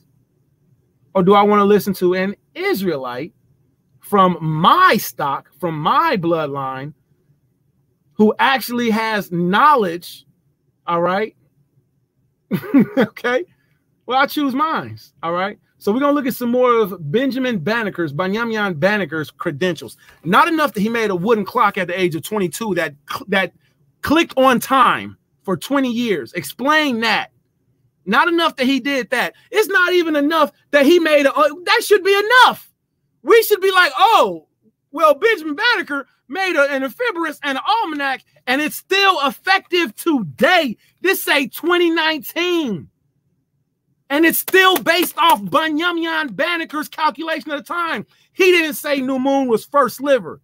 Or do I want to listen to an Israelite from my stock, from my bloodline, who actually has knowledge? All right. Okay. Well, I choose mine. All right. So we're going to look at some more of Benjamin Banneker's credentials. Not enough that he made a wooden clock at the age of 22 that clicked on time for 20 years. Explain that. Not enough that he did that. It's not even enough that he made that should be enough. We should be like, oh, well, Benjamin Banneker made an amphiboris and an almanac, and it's still effective today. This say 2019. And it's still based off Benjamin Banneker's calculation at the time. He didn't say new moon was first sliver.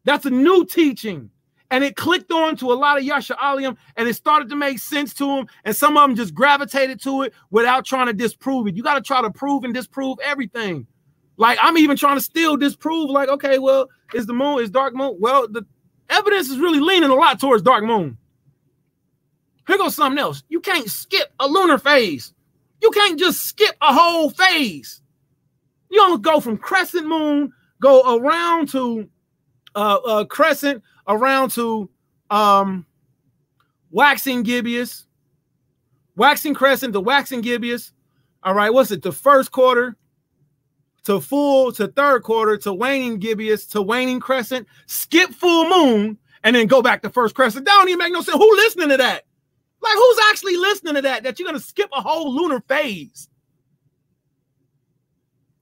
That's a new teaching. And it clicked on to a lot of Yasha'alim, and it started to make sense to them. And some of them just gravitated to it without trying to disprove it. You got to try to prove and disprove everything. Like, I'm even trying to still disprove, like, okay, well, is dark moon? Well, the evidence is really leaning a lot towards dark moon. Here goes something else. You can't skip a lunar phase. You can't just skip a whole phase. You don't go from crescent moon, go around to crescent, around to waxing gibbous, waxing crescent to waxing gibbous. All right, what's it? The first quarter to full to third quarter to waning gibbous to waning crescent, skip full moon, and then go back to first crescent. That don't even make no sense. Who listening to that? Like, who's actually listening to that? That you're going to skip a whole lunar phase.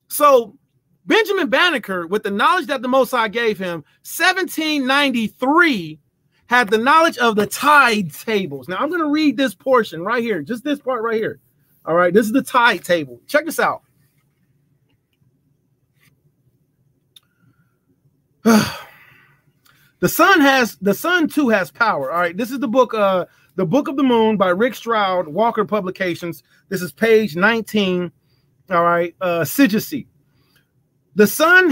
So Benjamin Banneker, with the knowledge that the Most High gave him, 1793, had the knowledge of the tide tables. Now, I'm going to read this portion right here, just this part right here. All right, this is the tide table. Check this out. The sun too has power. All right, this is the book of the Moon by Rick Stroud, Walker Publications. This is page 19. All right, Sijacy. The sun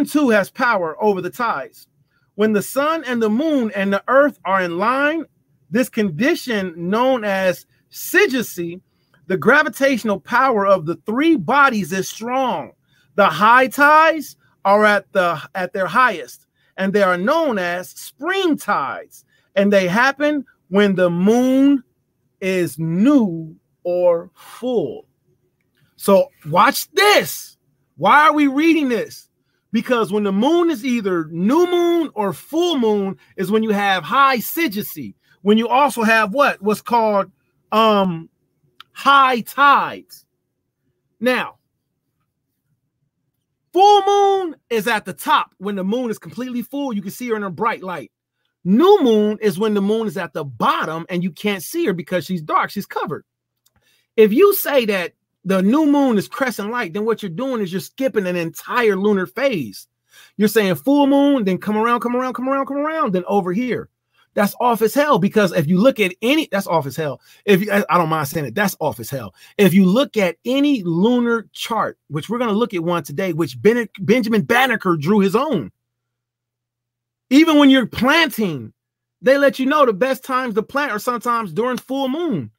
too has power over the tides. When the sun and the moon and the earth are in line, this condition known as Sijacy, the gravitational power of the three bodies is strong. The high tides are at their highest, and they are known as spring tides, and they happen when the moon is new or full. So watch this. Why are we reading this? Because when the moon is either new moon or full moon is when you have high Sijacy. When you also have what's called high tides. Now, full moon is at the top. When the moon is completely full, you can see her in a bright light. New moon is when the moon is at the bottom and you can't see her because she's dark. She's covered. If you say that the new moon is crescent light, then what you're doing is you're skipping an entire lunar phase. You're saying full moon, then come around, then over here. That's off as hell, because if you look at any, that's off as hell. I don't mind saying it, that's off as hell. If you look at any lunar chart, which we're going to look at one today, which Benjamin Banneker drew his own. Even when you're planting, they let you know the best times to plant are sometimes during full moon.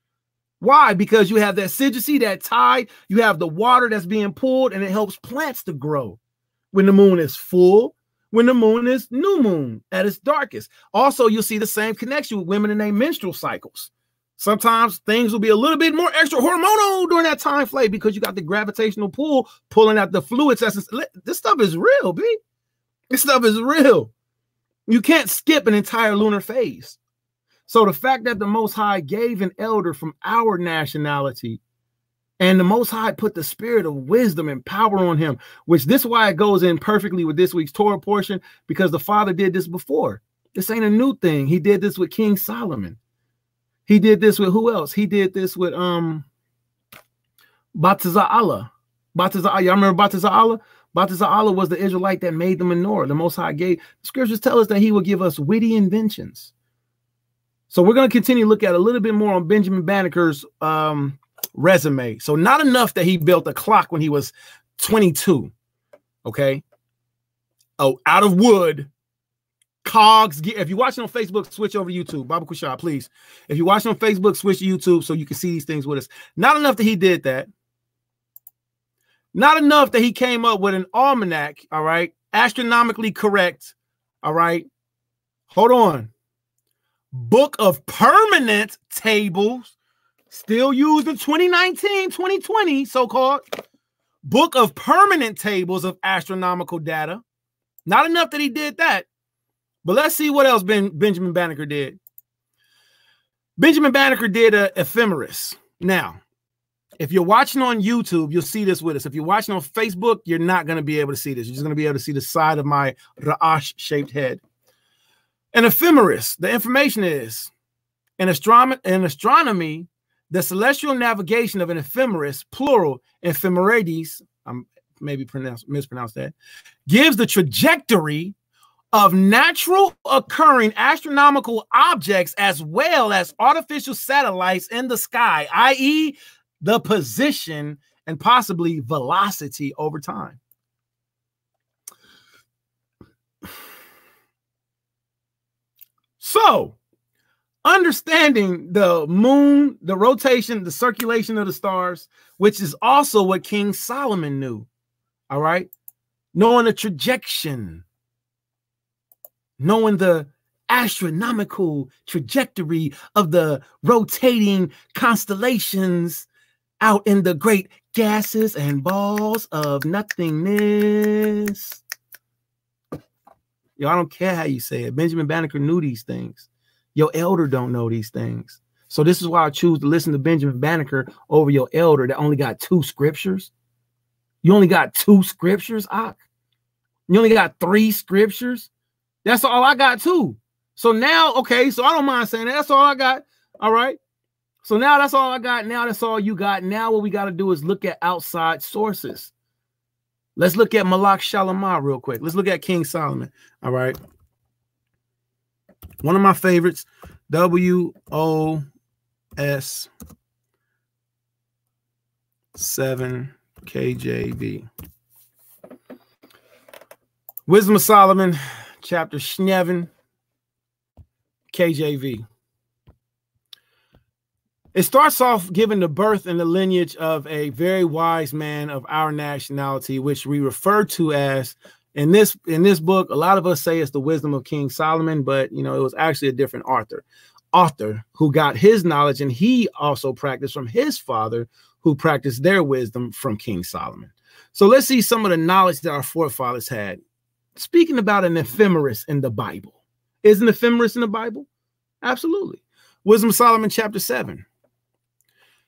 Why? Because you have that Sijacy, that tide, you have the water that's being pulled, and it helps plants to grow. When the moon is full, when the moon is new moon at its darkest. Also, you'll see the same connection with women in their menstrual cycles. Sometimes things will be a little bit more extra hormonal during that time frame because you got the gravitational pull pulling out the fluids. This stuff is real, B. This stuff is real. You can't skip an entire lunar phase. So the fact that the Most High gave an elder from our nationality, and the Most High put the spirit of wisdom and power on him, which this is why it goes in perfectly with this week's Torah portion, because the Father did this before. This ain't a new thing. He did this with King Solomon. He did this with who else? He did this with Bataza'Allah. Y'all remember Bataza'Allah? Bataza'Allah was the Israelite that made the menorah. The Most High gave. The scriptures tell us that he will give us witty inventions. So we're going to continue to look at a little bit more on Benjamin Banneker's resume. So not enough that he built a clock when he was 22. Okay. Oh, out of wood. Cogs. If you're watching on Facebook, switch over to YouTube. Baba Kushab, please. If you're watching on Facebook, switch to YouTube so you can see these things with us. Not enough that he did that. Not enough that he came up with an almanac, all right? Astronomically correct, all right? Hold on. Book of Permanent Tables, still used in 2019, 2020, so-called. Book of Permanent Tables of Astronomical Data. Not enough that he did that. But let's see what else Benjamin Banneker did. Benjamin Banneker did an ephemeris. Now, if you're watching on YouTube, you'll see this with us. If you're watching on Facebook, you're not going to be able to see this. You're just going to be able to see the side of my Ra'ash-shaped head. An ephemeris, the information is, in astronomy, the celestial navigation of an ephemeris, plural, ephemerides, I'm maybe mispronounced that, gives the trajectory of natural occurring astronomical objects as well as artificial satellites in the sky, i.e., the position and possibly velocity over time. So, understanding the moon, the rotation, the circulation of the stars, which is also what King Solomon knew, all right? Knowing the trajectory, knowing the astronomical trajectory of the rotating constellations out in the great gases and balls of nothingness. Yo, I don't care how you say it. Benjamin Banneker knew these things. Your elder don't know these things. So this is why I choose to listen to Benjamin Banneker over your elder that only got 2 scriptures. You only got 2 scriptures, Ak. You only got 3 scriptures. That's all I got too. So now, okay, so I don't mind saying that. That's all I got. All right. So now that's all I got. Now that's all you got. Now what we got to do is look at outside sources. Let's look at Malak Shalamah real quick. Let's look at King Solomon. All right. One of my favorites, WOS 7 KJV. Wisdom of Solomon, chapter 7, KJV. It starts off giving the birth and the lineage of a very wise man of our nationality, which we refer to as, in this book, a lot of us say it's the wisdom of King Solomon, but you know, it was actually a different author who got his knowledge, and he also practiced from his father, who practiced their wisdom from King Solomon. So let's see some of the knowledge that our forefathers had. Speaking about an ephemeris in the Bible. Is an ephemeris in the Bible? Absolutely. Wisdom of Solomon, chapter 7.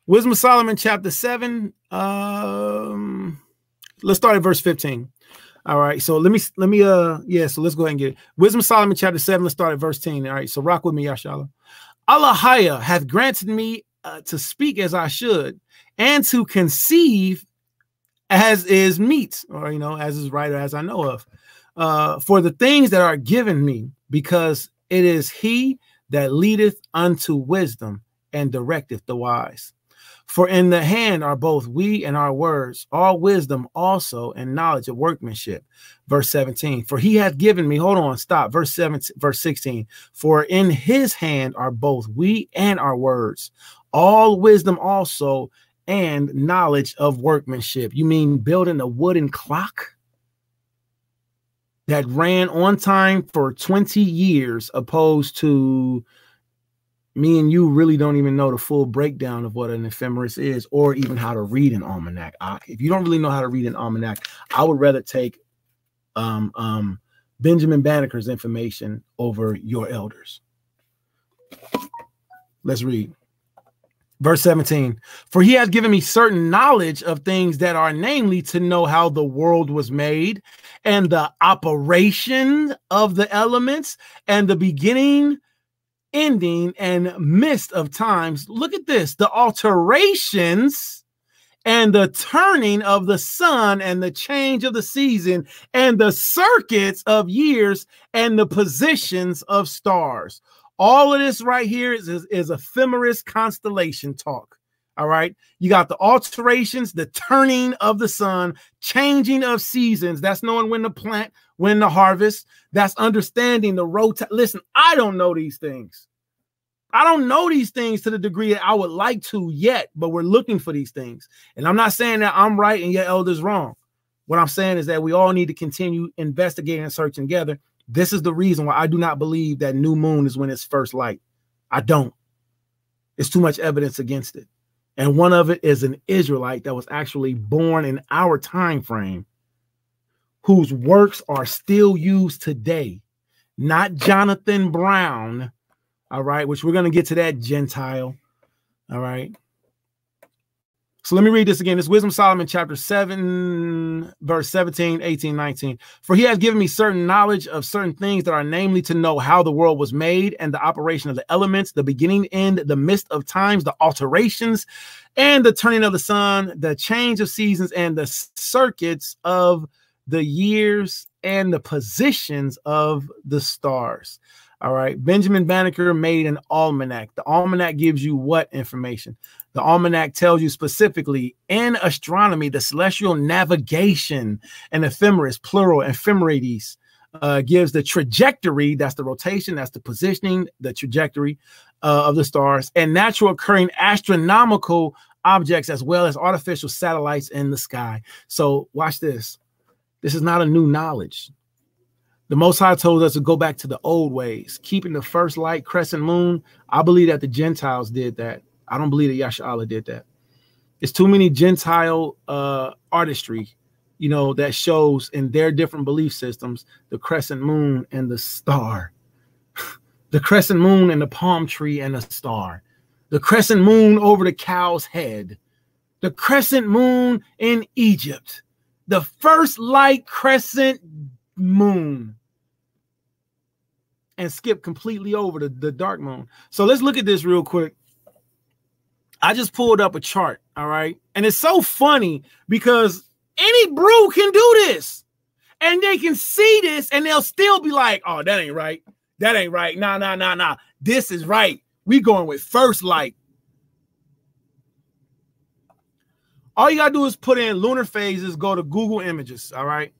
Wisdom of Solomon, chapter 7. Let's start at verse 15. All right. So let me, so let's go ahead and get it. Wisdom of Solomon, chapter 7. Let's start at verse 10. All right. So rock with me, Yashala. Allahaya hath granted me to speak as I should, and to conceive as is meet, or, you know, as is right, or as I know of, for the things that are given me, because it is he that leadeth unto wisdom and directeth the wise. For in the hand are both we and our words, all wisdom also and knowledge of workmanship. Verse 17, for he hath given me, hold on, stop, verse 16, for in his hand are both we and our words, all wisdom also and knowledge of workmanship. You mean building a wooden clock that ran on time for 20 years, opposed to me and you really don't even know the full breakdown of what an ephemeris is, or even how to read an almanac. If you don't really know how to read an almanac, I would rather take Benjamin Banneker's information over your elders. Let's read. Verse 17, for he has given me certain knowledge of things that are, namely, to know how the world was made and the operation of the elements and the beginning, ending, and midst of times. Look at this, the alterations and the turning of the sun and the change of the season and the circuits of years and the positions of stars. All of this right here is ephemeris constellation talk. All right. You got the alterations, the turning of the sun, changing of seasons. That's knowing when to plant, when to harvest. That's understanding the rotate. Listen, I don't know these things. I don't know these things to the degree that I would like to yet, but we're looking for these things. And I'm not saying that I'm right and your elder's wrong. What I'm saying is that we all need to continue investigating and searching together. This is the reason why I do not believe that new moon is when it's first light. I don't. It's too much evidence against it. And one of it is an Israelite that was actually born in our time frame, whose works are still used today. Not Jonathan Brown, all right, which we're going to get to that Gentile, all right. So let me read this again. It's Wisdom Solomon chapter 7, verse 17, 18, 19. For he has given me certain knowledge of certain things that are, namely, to know how the world was made and the operation of the elements, the beginning, end, the midst of times, the alterations, and the turning of the sun, the change of seasons, and the circuits of the years, and the positions of the stars. All right. Benjamin Banneker made an almanac. The almanac gives you what information? The almanac tells you specifically in astronomy, the celestial navigation, and ephemeris, plural, ephemerides, gives the trajectory. That's the rotation. That's the positioning, the trajectory of the stars, and natural occurring astronomical objects, as well as artificial satellites in the sky. So watch this. This is not a new knowledge. The Most High told us to go back to the old ways, keeping the first light, crescent moon. I believe that the Gentiles did that. I don't believe that Yasha did that. It's too many Gentile artistry, you know, that shows in their different belief systems, the crescent moon and the star, the crescent moon and the palm tree and the star, the crescent moon over the cow's head, the crescent moon in Egypt, the first light crescent moon, and skip completely over the dark moon. So let's look at this real quick. I just pulled up a chart, all right? And it's so funny because any brew can do this. And they can see this and they'll still be like, oh, that ain't right. That ain't right. Nah. This is right. We going with first light. All you got to do is put in lunar phases, go to Google Images, all right?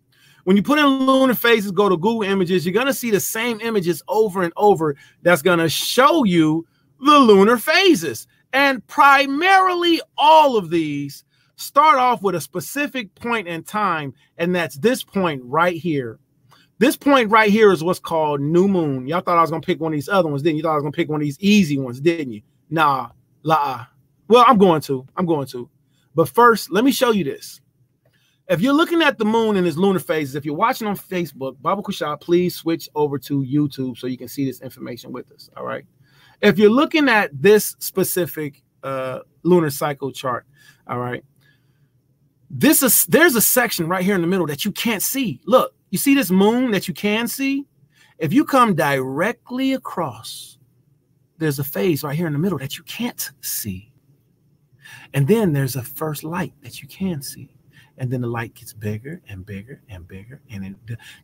When you put in lunar phases, go to Google Images, you're going to see the same images over and over that's going to show you the lunar phases. And primarily all of these start off with a specific point in time, and that's this point right here. This point right here is what's called new moon. Y'all thought I was going to pick one of these other ones, didn't you? Thought I was going to pick one of these easy ones, didn't you? Nah, well, I'm going to. But first, let me show you this. If you're looking at the moon and its lunar phases, if you're watching on Facebook, Baba Kushab, please switch over to YouTube so you can see this information with us, all right? If you're looking at this specific lunar cycle chart, all right, there's a section right here in the middle that you can't see. Look, you see this moon that you can see? If you come directly across, there's a phase right here in the middle that you can't see. And then there's a first light that you can see. And then the light gets bigger and bigger and bigger. And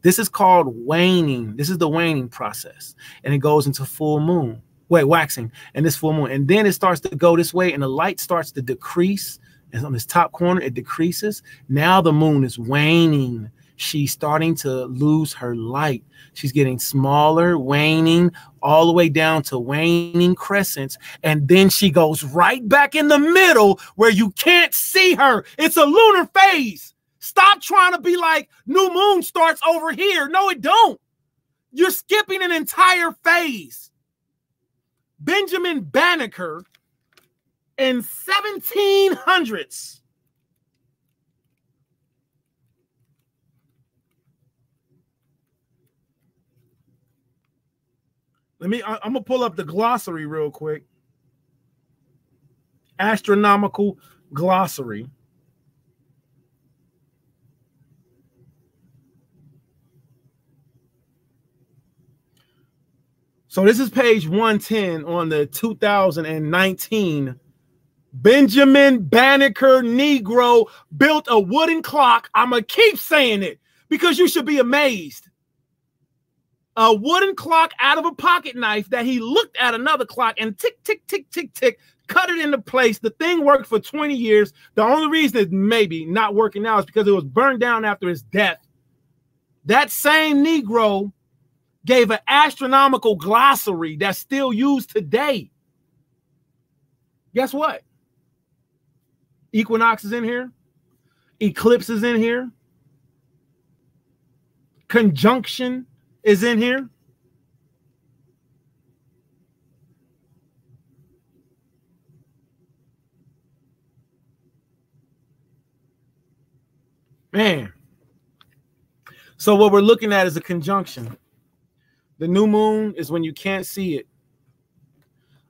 this is called waning. This is the waning process. And it goes into full moon. Waxing, and this full moon. And then it starts to go this way, and the light starts to decrease. And on this top corner, it decreases. Now the moon is waning. She's starting to lose her light. She's getting smaller, waning, all the way down to waning crescents. And then she goes right back in the middle where you can't see her. It's a lunar phase. Stop trying to be like new moon starts over here. No, it don't. You're skipping an entire phase. Benjamin Banneker in 1700s. I'm gonna pull up the glossary real quick. Astronomical glossary. So this is page 110 on the 2019 Benjamin Banneker Negro built a wooden clock. I'm going to keep saying it because you should be amazed. A wooden clock out of a pocket knife that he looked at another clock and tick, tick, tick, tick, tick, cut it into place. The thing worked for 20 years. The only reason it's maybe not working now is because it was burned down after his death. That same Negro gave an astronomical glossary that's still used today. Guess what? Equinox is in here. Eclipse is in here. Conjunction is in here. Man. So what we're looking at is a conjunction. The new moon is when you can't see it.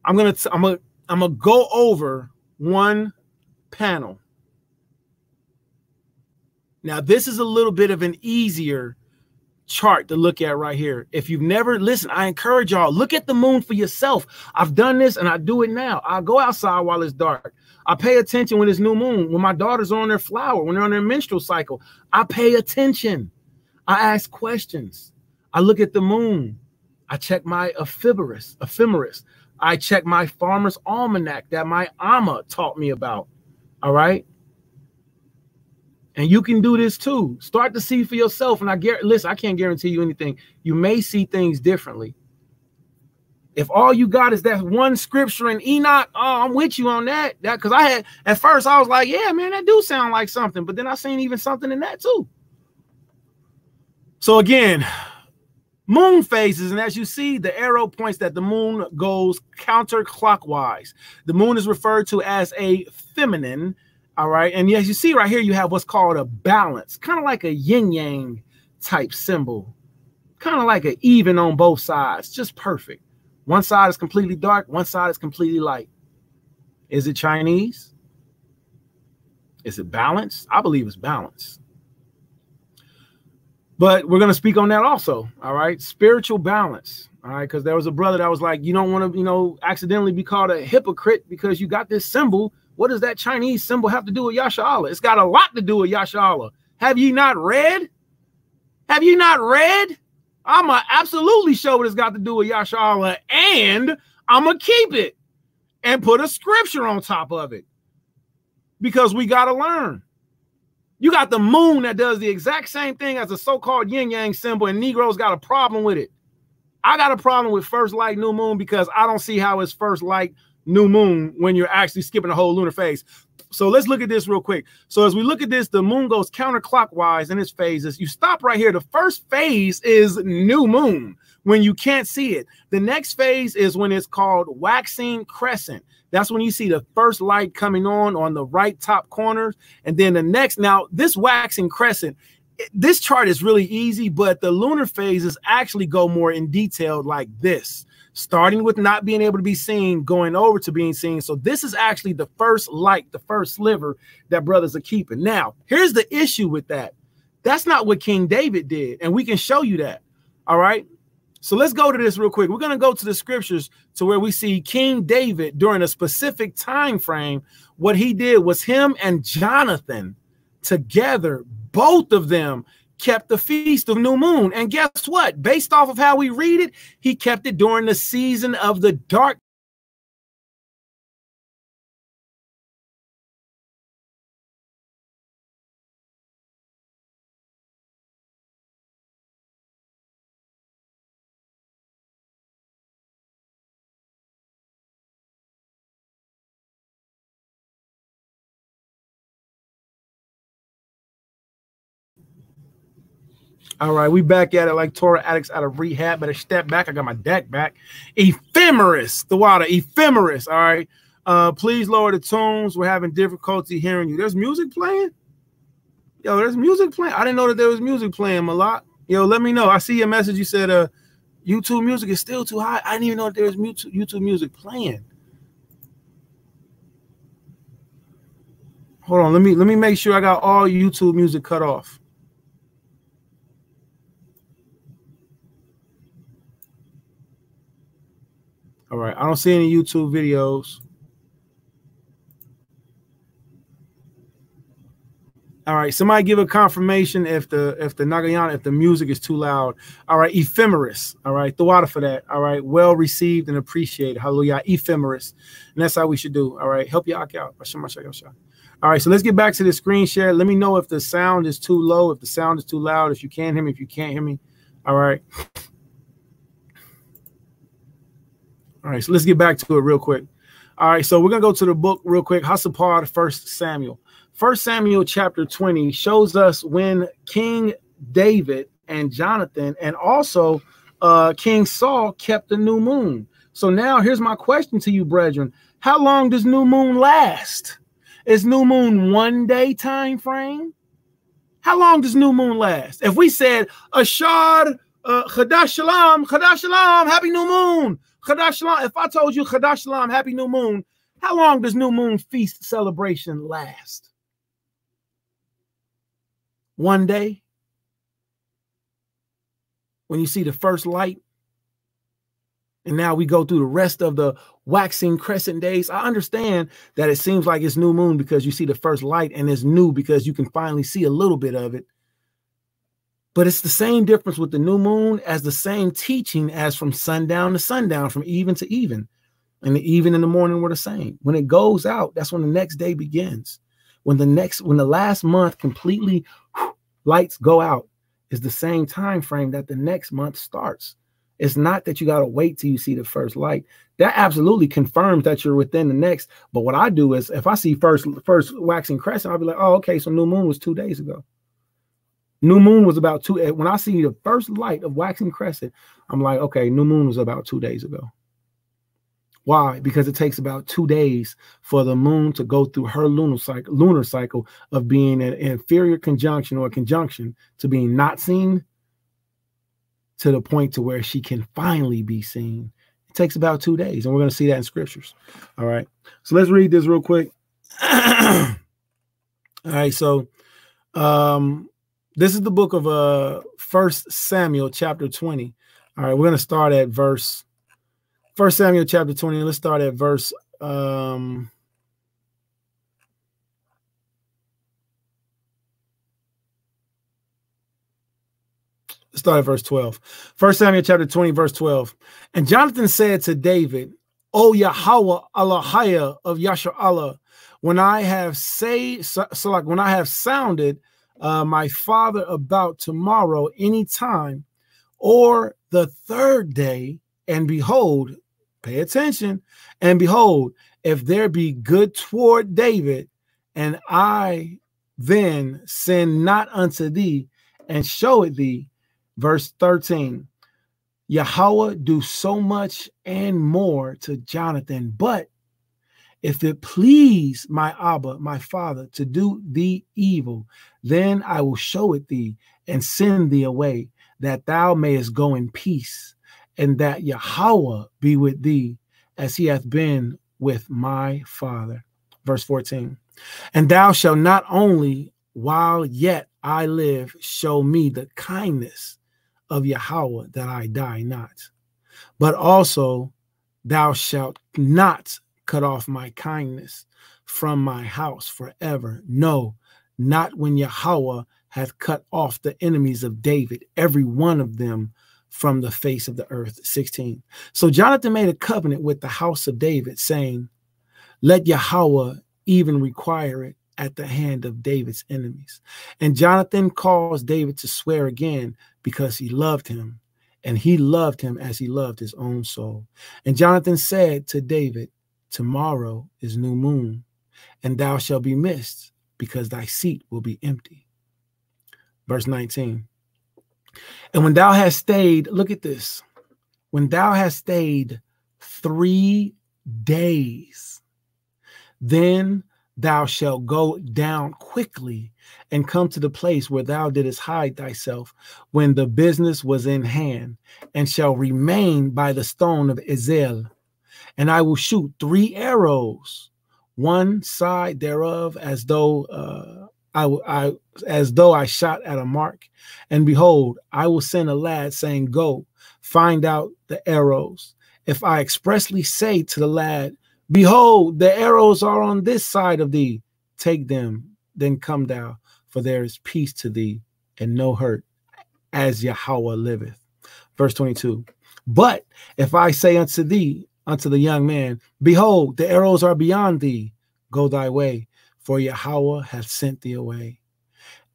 I'm gonna go over one panel. Now, this is a little bit of an easier chart to look at right here. If you've never listened, I encourage y'all, look at the moon for yourself. I've done this and I do it now. I go outside while it's dark. I pay attention when it's new moon, when my daughters are on their flower, when they're on their menstrual cycle. I pay attention. I ask questions. I look at the moon. I check my ephemeris. I check my farmer's almanac that my Amma taught me about. All right. And you can do this too. Start to see for yourself. And listen, I can't guarantee you anything. You may see things differently. If all you got is that one scripture in Enoch, oh, I'm with you on that. Because at first I was like, yeah, man, that do sound like something. But then I seen even something in that too. So again, moon phases, and as you see, the arrow points that the moon goes counterclockwise. The moon is referred to as a feminine, all right? And as you see right here, you have what's called a balance, kind of like a yin-yang type symbol, kind of like an even on both sides, just perfect. One side is completely dark, one side is completely light. Is it Chinese? Is it balanced? I believe it's balanced. But we're going to speak on that also, all right? Spiritual balance, all right? Because there was a brother that was like, you don't want to, accidentally be called a hypocrite because you got this symbol. What does that Chinese symbol have to do with Yasha Allah? It's got a lot to do with Yasha Allah. Have you not read? Have you not read? I'm going to absolutely show what it's got to do with Yasha Allah, and I'm going to keep it and put a scripture on top of it because we got to learn. You got the moon that does the exact same thing as a so-called yin-yang symbol, and Negroes got a problem with it. I got a problem with first light new moon because I don't see how it's first light new moon when you're actually skipping a whole lunar phase. So let's look at this real quick. So as we look at this, the moon goes counterclockwise in its phases. You stop right here. The first phase is new moon when you can't see it. The next phase is when it's called waxing crescent. That's when you see the first light coming on the right top corners. And then the next, now this waxing crescent, this chart is really easy, but the lunar phases actually go more in detail like this, starting with not being able to be seen, going over to being seen. So this is actually the first light, the first sliver that brothers are keeping. Now, here's the issue with that. That's not what King David did. And we can show you that. All right. So let's go to this real quick. We're going to go to the scriptures to where we see King David during a specific time frame. What he did was him and Jonathan together, both of them kept the feast of new moon. And guess what? Based off of how we read it, he kept it during the season of the dark. All right, we back at it like Torah addicts out of rehab. Better step back. I got my deck back. Ephemeris, the water, ephemeris. All right. Please lower the tunes. We're having difficulty hearing you. There's music playing? Yo, there's music playing. I didn't know that there was music playing, Malak. Yo, let me know. I see your message. You said YouTube music is still too high. I didn't even know that there was YouTube music playing. Hold on, let me make sure I got all YouTube music cut off. All right, I don't see any YouTube videos. All right, somebody give a confirmation if the Nagayana, if the music is too loud. All right, ephemeris. All right, the water for that. All right, well received and appreciated. Hallelujah, ephemeris. And that's how we should do. All right, help y'all out. All right, so let's get back to the screen share. Let me know if the sound is too low, if the sound is too loud, if you can hear me, if you can't hear me. All right. All right, so let's get back to it real quick. All right, so we're going to go to the book real quick. Hasapar, 1 Samuel. 1 Samuel chapter 20 shows us when King David and Jonathan and also King Saul kept the new moon. So now here's my question to you, brethren. How long does new moon last? Is new moon 1 day time frame? How long does new moon last? If we said Ashar Chadash Shalom, happy new moon. Chadash Shalom. If I told you Chadash Shalom, happy new moon, how long does new moon feast celebration last? 1 day? When you see the first light? And now we go through the rest of the waxing crescent days. I understand that it seems like it's new moon because you see the first light, and it's new because you can finally see a little bit of it. But it's the same difference with the new moon as the same teaching as from sundown to sundown, from even to even. And the even in the morning were the same. When it goes out, that's when the next day begins. When the last month completely lights go out is the same time frame that the next month starts. It's not that you got to wait till you see the first light. That absolutely confirms that you're within the next. But what I do is if I see first waxing crescent, I'll be like, oh, okay, so new moon was 2 days ago. New moon was about when I see the first light of waxing crescent, I'm like, okay, new moon was about 2 days ago. Why? Because it takes about 2 days for the moon to go through her lunar cycle of being an inferior conjunction or conjunction to being not seen to the point to where she can finally be seen. It takes about 2 days, and we're going to see that in scriptures. All right. So let's read this real quick. All right. So this is the book of 1 Samuel chapter 20. All right. We're going to start at verse 1 Samuel chapter 20. Let's start at verse start at verse 12. 1 Samuel chapter 20, verse 12. And Jonathan said to David, O Yahweh Allahaya of Yashar Allah, when I have when I have sounded my father about tomorrow any time, or the third day, and behold, pay attention, and behold, if there be good toward David, and I then send not unto thee, and show it thee. Verse 13, Yahweh do so much and more to Jonathan, but if it please my Abba, my father, to do thee evil, then I will show it thee and send thee away, that thou mayest go in peace, and that Yahweh be with thee as he hath been with my father. Verse 14, and thou shalt not only while yet I live show me the kindness of Yahweh that I die not, but also thou shalt not cut off my kindness from my house forever. No, not when Yahweh hath cut off the enemies of David, every one of them from the face of the earth. 16. So Jonathan made a covenant with the house of David, saying, let Yahweh even require it at the hand of David's enemies. And Jonathan caused David to swear again, because he loved him, and he loved him as he loved his own soul. And Jonathan said to David, tomorrow is new moon, and thou shalt be missed, because thy seat will be empty. Verse 19. And when thou hast stayed, look at this, when thou hast stayed 3 days, then thou shalt go down quickly and come to the place where thou didst hide thyself when the business was in hand, and shall remain by the stone of Ezel. And I will shoot 3 arrows, one side thereof, as though I shot at a mark. And behold, I will send a lad, saying, Go, find out the arrows. If I expressly say to the lad, Behold, the arrows are on this side of thee, take them, then come thou, for there is peace to thee and no hurt, as Yahweh liveth. Verse 22. But if I say unto thee, unto the young man, Behold, the arrows are beyond thee, go thy way, for Yahweh hath sent thee away.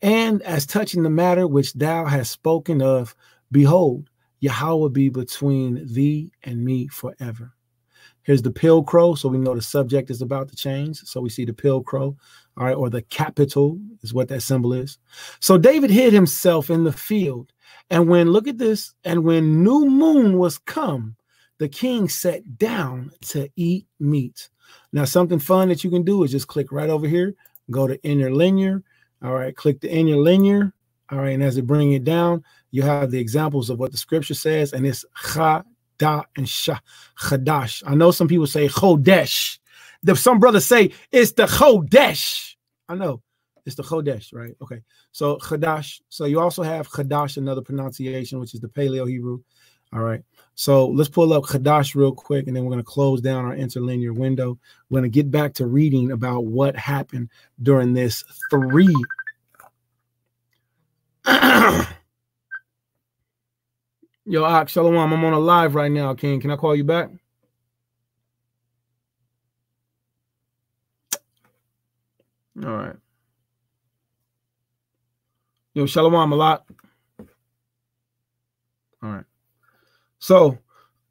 And as touching the matter which thou hast spoken of, behold, Yahweh be between thee and me forever. Here's the pill crow, so we know the subject is about to change. So we see the pill crow, all right, or the capital is what that symbol is. So David hid himself in the field, and when, look at this, and when new moon was come, the king sat down to eat meat. Now, something fun that you can do is just click right over here, go to interlinear, all right, click the interlinear, all right, and as it bring it down, you have the examples of what the scripture says, and it's da and sha, chadash. I know some people say chodesh. Some brothers say it's the chodesh. I know it's the chodesh, right? Okay, so chadash. So you also have chadash, another pronunciation, which is the Paleo Hebrew. All right, so let's pull up chadash real quick, and then we're going to close down our interlinear window. We're going to get back to reading about what happened during this 3. Yo, Ak, Shalom, I'm on a live right now, King. Can I call you back? All right. Yo, Shalom a lot. All right. So,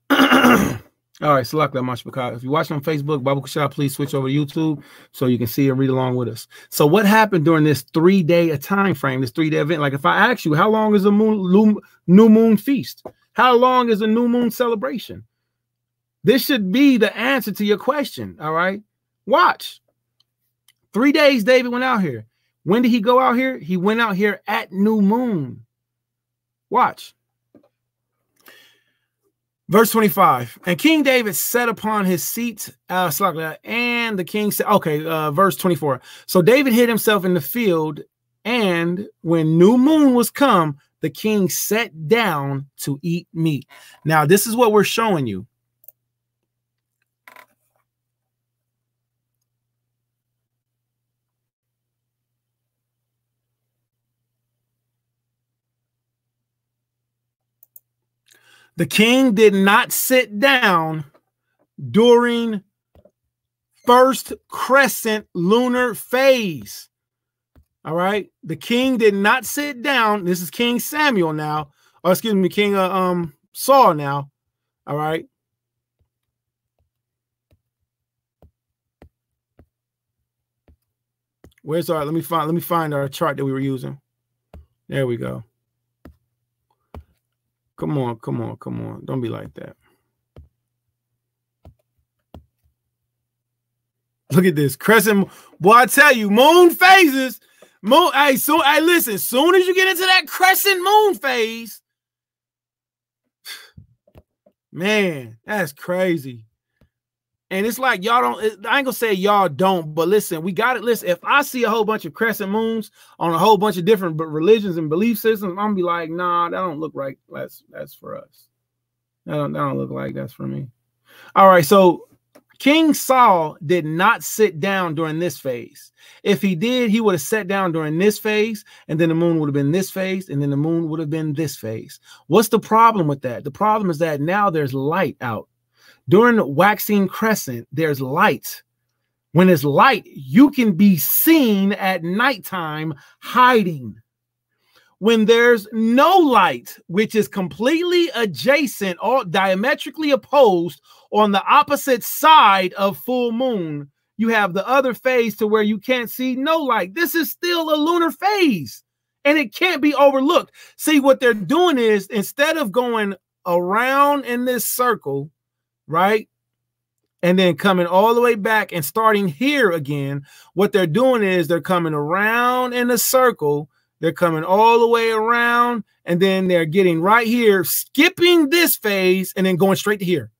all right, select that much because if you're watching on Facebook, Bible Kashah, please switch over to YouTube so you can see and read along with us. So what happened during this 3-day time frame, this 3-day event? Like if I ask you, how long is a new moon feast? How long is a new moon celebration? This should be the answer to your question, all right? Watch. 3 days David went out here. When did he go out here? He went out here at new moon. Watch. Verse 25, and King David sat upon his seat, and the king said, okay, verse 24. So David hid himself in the field, and when new moon was come, the king sat down to eat meat. Now, this is what we're showing you. The king did not sit down during first crescent lunar phase. All right. The king did not sit down. This is King Samuel now, or excuse me, King Saul now. All right. Where's our, let me find our chart that we were using. There we go. Come on. Don't be like that. Look at this crescent. Boy, I tell you, moon phases. Moon. Hey, listen. Soon as you get into that crescent moon phase, man, that's crazy. And it's like y'all don't. I ain't gonna say y'all don't, but listen, we got it. Listen, if I see a whole bunch of crescent moons on a whole bunch of different religions and belief systems, I'm gonna be like, nah, that don't look right. That's for us. That don't look like that's for me. All right, so King Saul did not sit down during this phase. If he did, he would have sat down during this phase, and then the moon would have been this phase, and then the moon would have been this phase. What's the problem with that? The problem is that now there's light out. During the waxing crescent, there's light. When it's light, you can be seen at nighttime hiding. When there's no light, which is completely adjacent or diametrically opposed on the opposite side of full moon, you have the other phase to where you can't see no light. This is still a lunar phase, and it can't be overlooked. See, what they're doing is instead of going around in this circle, right, and then coming all the way back and starting here again. What they're doing is they're coming around in a circle. They're coming all the way around, and then they're getting right here, skipping this phase, and then going straight to here.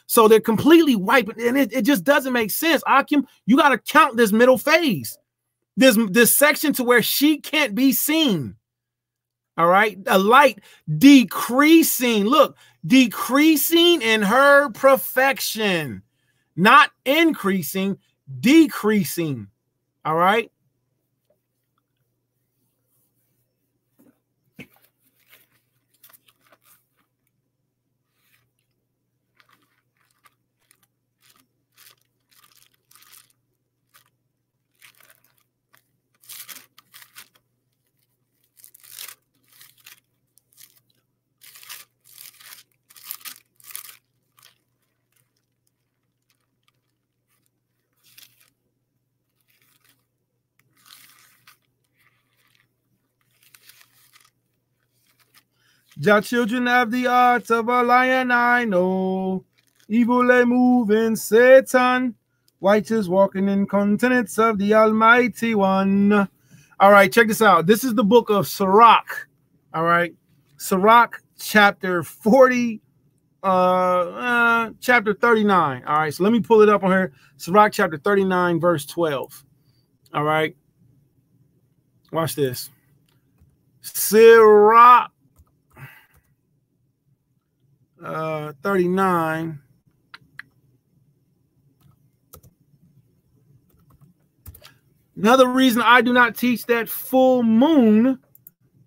So they're completely wiping, and it just doesn't make sense. Akim, you got to count this middle phase, this section to where she can't be seen. All right, a light decreasing. Look, decreasing in her perfection, not increasing, decreasing. All right. Jah children have the heart of a lion, I know. Evil they move in Satan. Righteous walking in continents of the Almighty One. All right, check this out. This is the book of Sirach. All right. Sirach chapter 40, chapter 39. All right, so let me pull it up on here. Sirach chapter 39, verse 12. All right. Watch this. Sirach 39. Another reason I do not teach that full moon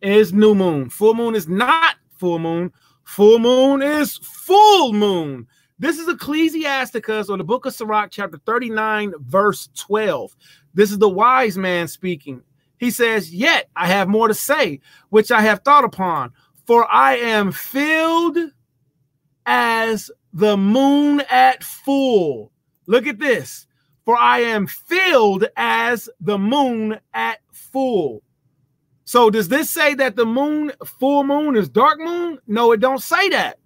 is new moon. Full moon is not full moon. Full moon is full moon. This is Ecclesiasticus, or the book of Sirach, chapter 39, verse 12. This is the wise man speaking. He says, yet I have more to say, which I have thought upon, for I am filled as the moon at full. Look at this. For I am filled as the moon at full. So does this say that the moon, full moon, is dark moon? No, it don't say that.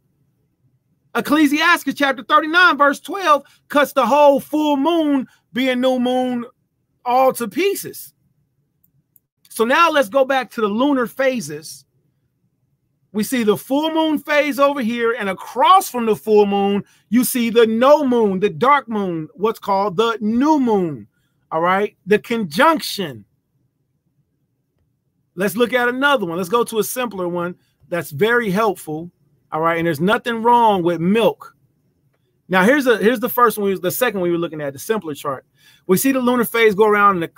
Ecclesiastes chapter 39, verse 12 cuts the whole full moon being new moon all to pieces. So now let's go back to the lunar phases. We see the full moon phase over here, and across from the full moon, you see the no moon, the dark moon, what's called the new moon. All right, the conjunction. Let's look at another one. Let's go to a simpler one that's very helpful. All right, and there's nothing wrong with milk. Now here's the first one. The second one we were looking at, the simpler chart. We see the lunar phase go around in the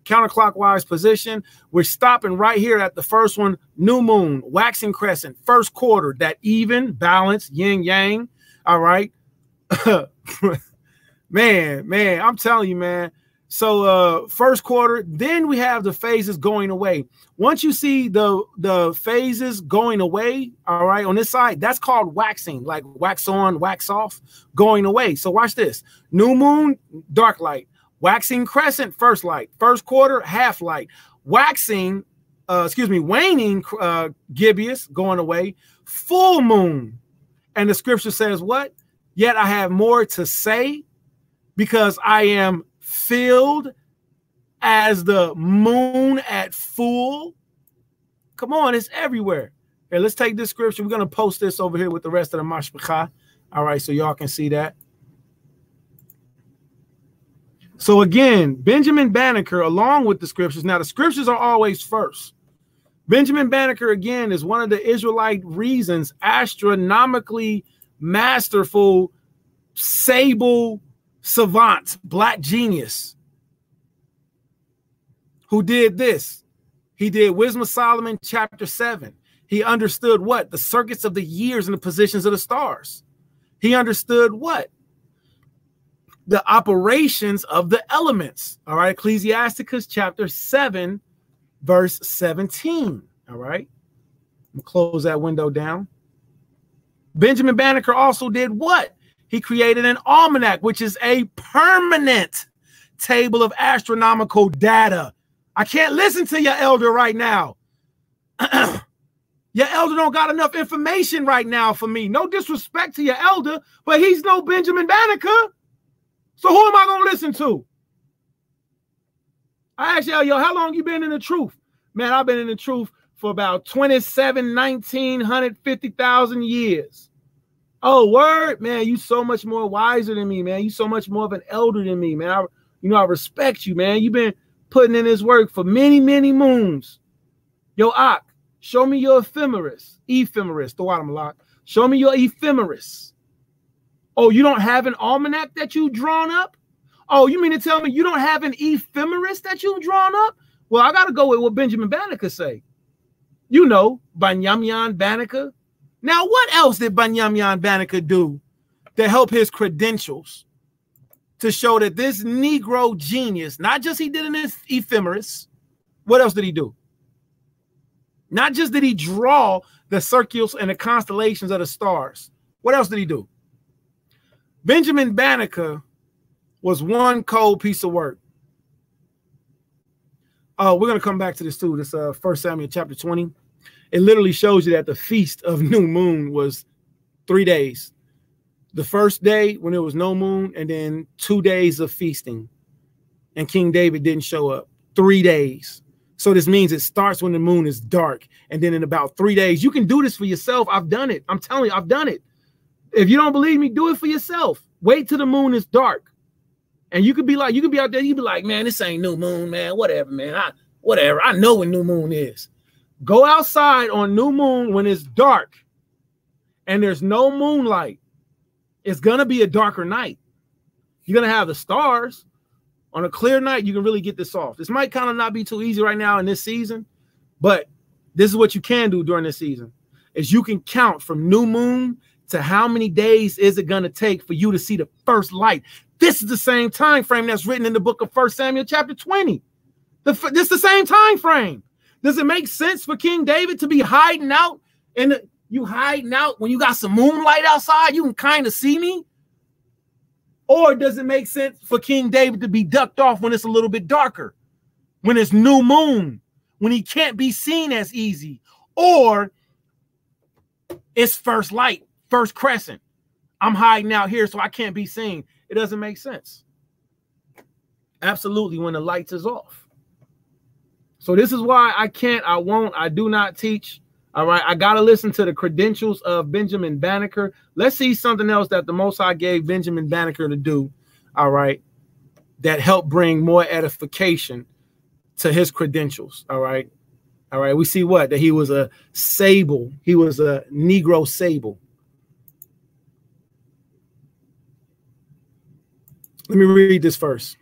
counterclockwise position. We're stopping right here at the first one, new moon, waxing crescent, first quarter, that even, balance, yin yang. All right. man, I'm telling you, man. So first quarter, then we have the phases going away. Once you see the phases going away, all right, on this side, that's called waxing, like wax on, wax off, going away. So watch this. New moon, dark light. Waxing crescent, first light. First quarter, half light. Waxing, waning gibbous, going away. Full moon. And the scripture says what? Yet I have more to say, because I am filled as the moon at full. Come on, it's everywhere. Here, let's take this scripture. We're going to post this over here with the rest of the mashpachah. All right, so y'all can see that. So again, Benjamin Banneker, along with the scriptures. Now, the scriptures are always first. Benjamin Banneker, again, is one of the Israelite reasons, astronomically masterful, sable savant, black genius, who did this. He did Wisdom of Solomon chapter 7. He understood what? The circuits of the years and the positions of the stars. He understood what? The operations of the elements. All right, Ecclesiasticus chapter 7, verse 17. All right, I'm gonna close that window down. Benjamin Banneker also did what? He created an almanac, which is a permanent table of astronomical data. I can't listen to your elder right now. Your elder don't got enough information right now for me. No disrespect to your elder, but he's no Benjamin Banneker. So who am I going to listen to? I asked y'all, yo, how long you been in the truth? Man, I've been in the truth for about 150,000 years. Oh, word? Man, you so much more wiser than me, man. You so much more of an elder than me, man. I respect you, man. You've been putting in this work for many, many moons. Yo, Ak, show me your ephemeris. Ephemeris, the Malak. Show me your ephemeris. Oh, you don't have an almanac that you drawn up? Oh, you mean to tell me you don't have an ephemeris that you drawn up? Well, I got to go with what Benjamin Banneker say. You know, Banyamyan Banneker. Now, what else did Banyamyan Banneker do to help his credentials to show that this Negro genius, not just he did in his ephemeris, what else did he do? Not just did he draw the circles and the constellations of the stars. What else did he do? Benjamin Banneker was one cold piece of work. Oh, we're going to come back to this too. This 1 Samuel chapter 20. It literally shows you that the feast of new moon was 3 days. The first day when there was no moon, and then 2 days of feasting. And King David didn't show up. 3 days. So this means it starts when the moon is dark. And then in about 3 days, you can do this for yourself. I've done it. I'm telling you, I've done it. If you don't believe me, do it for yourself. Wait till the moon is dark. And you could be like, you could be out there, you be like, man, this ain't new moon, man. Whatever, man. Whatever. I know when new moon is. Go outside on new moon when it's dark and there's no moonlight. It's going to be a darker night. You're going to have the stars. On a clear night, you can really get this off. This might kind of not be too easy right now in this season, but this is what you can do during this season, is you can count from new moon to how many days is it going to take for you to see the first light. This is the same time frame that's written in the book of 1 Samuel chapter 20. This is the same time frame. Does it make sense for King David to be hiding out? And you hiding out when you got some moonlight outside, you can kind of see me? Or does it make sense for King David to be ducked off when it's a little bit darker, when it's new moon, when he can't be seen as easy? Or it's first light, first crescent. I'm hiding out here so I can't be seen. It doesn't make sense. Absolutely, when the lights is off. So this is why I can't, I won't, I do not teach. All right, I got to listen to the credentials of Benjamin Banneker. Let's see something else that the Most High gave Benjamin Banneker to do, all right, that helped bring more edification to his credentials, all right? All right, we see what? That he was a sable. He was a Negro sable. Let me read this first.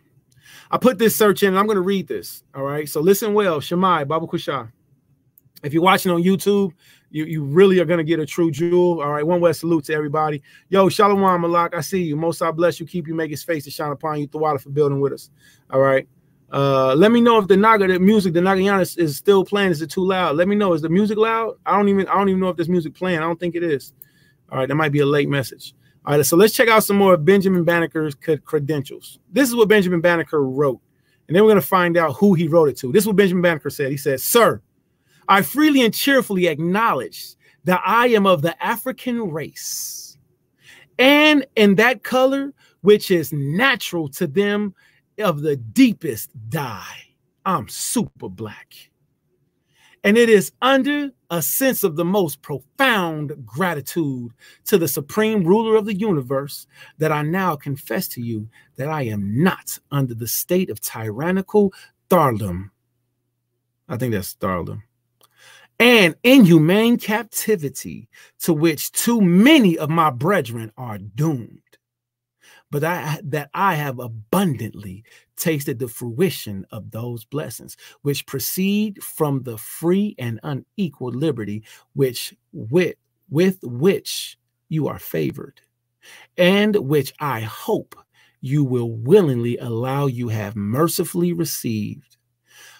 I put this search in, and I'm going to read this, all right? So listen well, Shammai, Baba Kusha. If you're watching on YouTube, you really are going to get a true jewel. All right, one way salute to everybody. Yo, Shalom Malak, I see you. Most I bless you. Keep you, make his face to shine upon you. Thawada for building with us. All right. Let me know if the music, the Nagayana is still playing. Is it too loud? Let me know. Is the music loud? I don't even know if there's music playing. I don't think it is. All right, that might be a late message. All right, so let's check out some more of Benjamin Banneker's credentials. This is what Benjamin Banneker wrote, and then we're going to find out who he wrote it to. This is what Benjamin Banneker said. He said, "Sir, I freely and cheerfully acknowledge that I am of the African race, and in that color which is natural to them of the deepest dye. I'm super black. And it is under a sense of the most profound gratitude to the supreme ruler of the universe that I now confess to you that I am not under the state of tyrannical thraldom." I think that's thraldom. "And inhumane captivity to which too many of my brethren are doomed. But that I have abundantly tasted the fruition of those blessings which proceed from the free and unequal liberty with which you are favored, and which I hope you will willingly allow you have mercifully received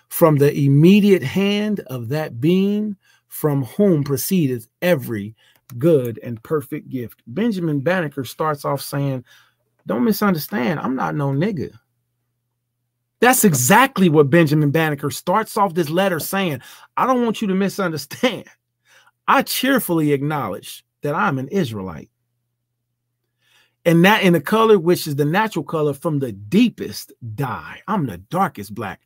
from the immediate hand of that being from whom proceedeth every good and perfect gift." Benjamin Banneker starts off saying, don't misunderstand, I'm not no nigga. That's exactly what Benjamin Banneker starts off this letter saying. I don't want you to misunderstand. I cheerfully acknowledge that I'm an Israelite. And that in the color, which is the natural color from the deepest dye. I'm the darkest black.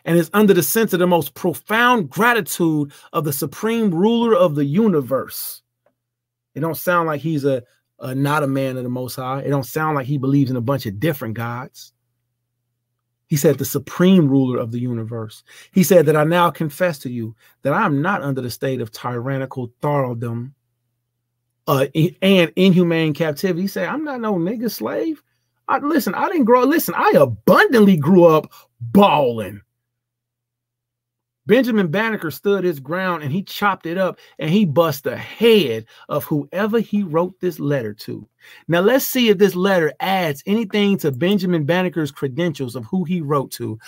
And it's under the sense of the most profound gratitude of the supreme ruler of the universe. It don't sound like he's not a man of the Most High. It don't sound like he believes in a bunch of different gods. He said the supreme ruler of the universe. He said that I now confess to you that I am not under the state of tyrannical thraldom and inhumane captivity. He said, I'm not no nigga slave. Listen, I abundantly grew up balling. Benjamin Banneker stood his ground and he chopped it up and he bust the head of whoever he wrote this letter to. Now, let's see if this letter adds anything to Benjamin Banneker's credentials of who he wrote to.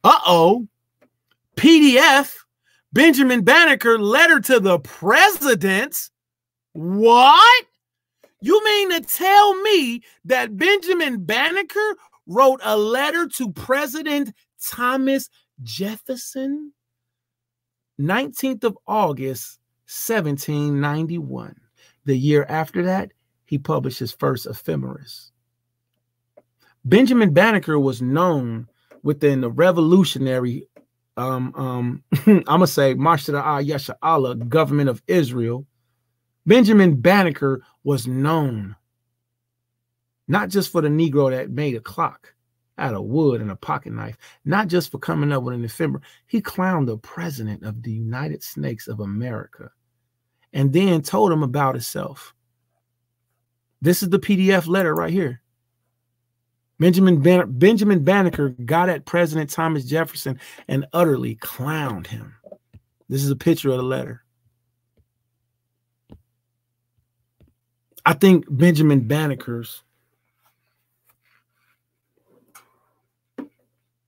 Uh-oh. PDF, Benjamin Banneker letter to the president. What? You mean to tell me that Benjamin Banneker wrote a letter to President Thomas Jefferson? 19th of August, 1791. The year after that, he published his first ephemeris. Benjamin Banneker was known within the revolutionary, I'm gonna say, Mashallah Yasha Allah, government of Israel. Benjamin Banneker was known not just for the Negro that made a clock out of wood and a pocket knife, not just for coming up with an ephemera. He clowned the president of the United Snakes of America and then told him about himself. This is the PDF letter right here. Benjamin Banneker got at President Thomas Jefferson and utterly clowned him. This is a picture of the letter. I think Benjamin Banneker's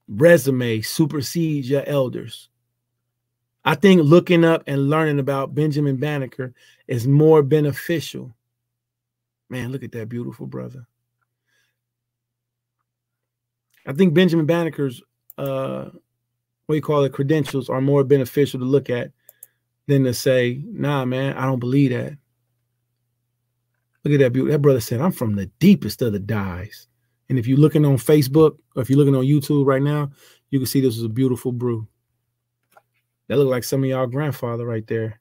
resume supersedes your elders. I think looking up and learning about Benjamin Banneker is more beneficial. Man, look at that beautiful brother. I think Benjamin Banneker's credentials are more beneficial to look at than to say, nah, man, I don't believe that. Look at that beauty. That brother said, I'm from the deepest of the dyes. And if you're looking on Facebook or if you're looking on YouTube right now, you can see this is a beautiful brew. That look like some of y'all grandfather right there.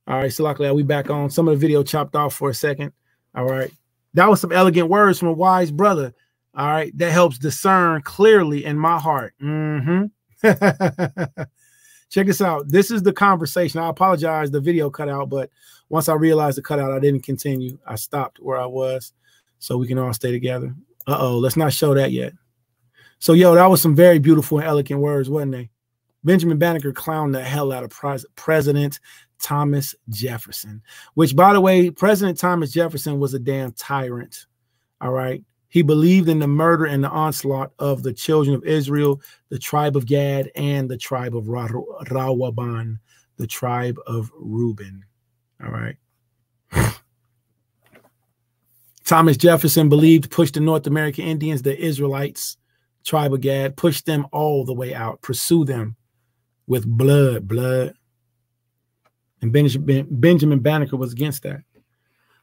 All right, so luckily we back on. Some of the video chopped off for a second. All right. That was some elegant words from a wise brother. All right. That helps discern clearly in my heart. Check this out. This is the conversation. I apologize. The video cut out, but once I realized the cutout, I didn't continue. I stopped where I was so we can all stay together. Uh-oh. Let's not show that yet. So, yo, that was some very beautiful and elegant words, wasn't they? Benjamin Banneker clowned the hell out of President Thomas Jefferson, which, by the way, President Thomas Jefferson was a damn tyrant. All right. He believed in the murder and the onslaught of the children of Israel, the tribe of Gad, and the tribe of Rawaban, the tribe of Reuben. All right. Thomas Jefferson believed, pushed the North American Indians, the Israelites, tribe of Gad, pushed them all the way out, pursue them with blood. And Benjamin Banneker was against that.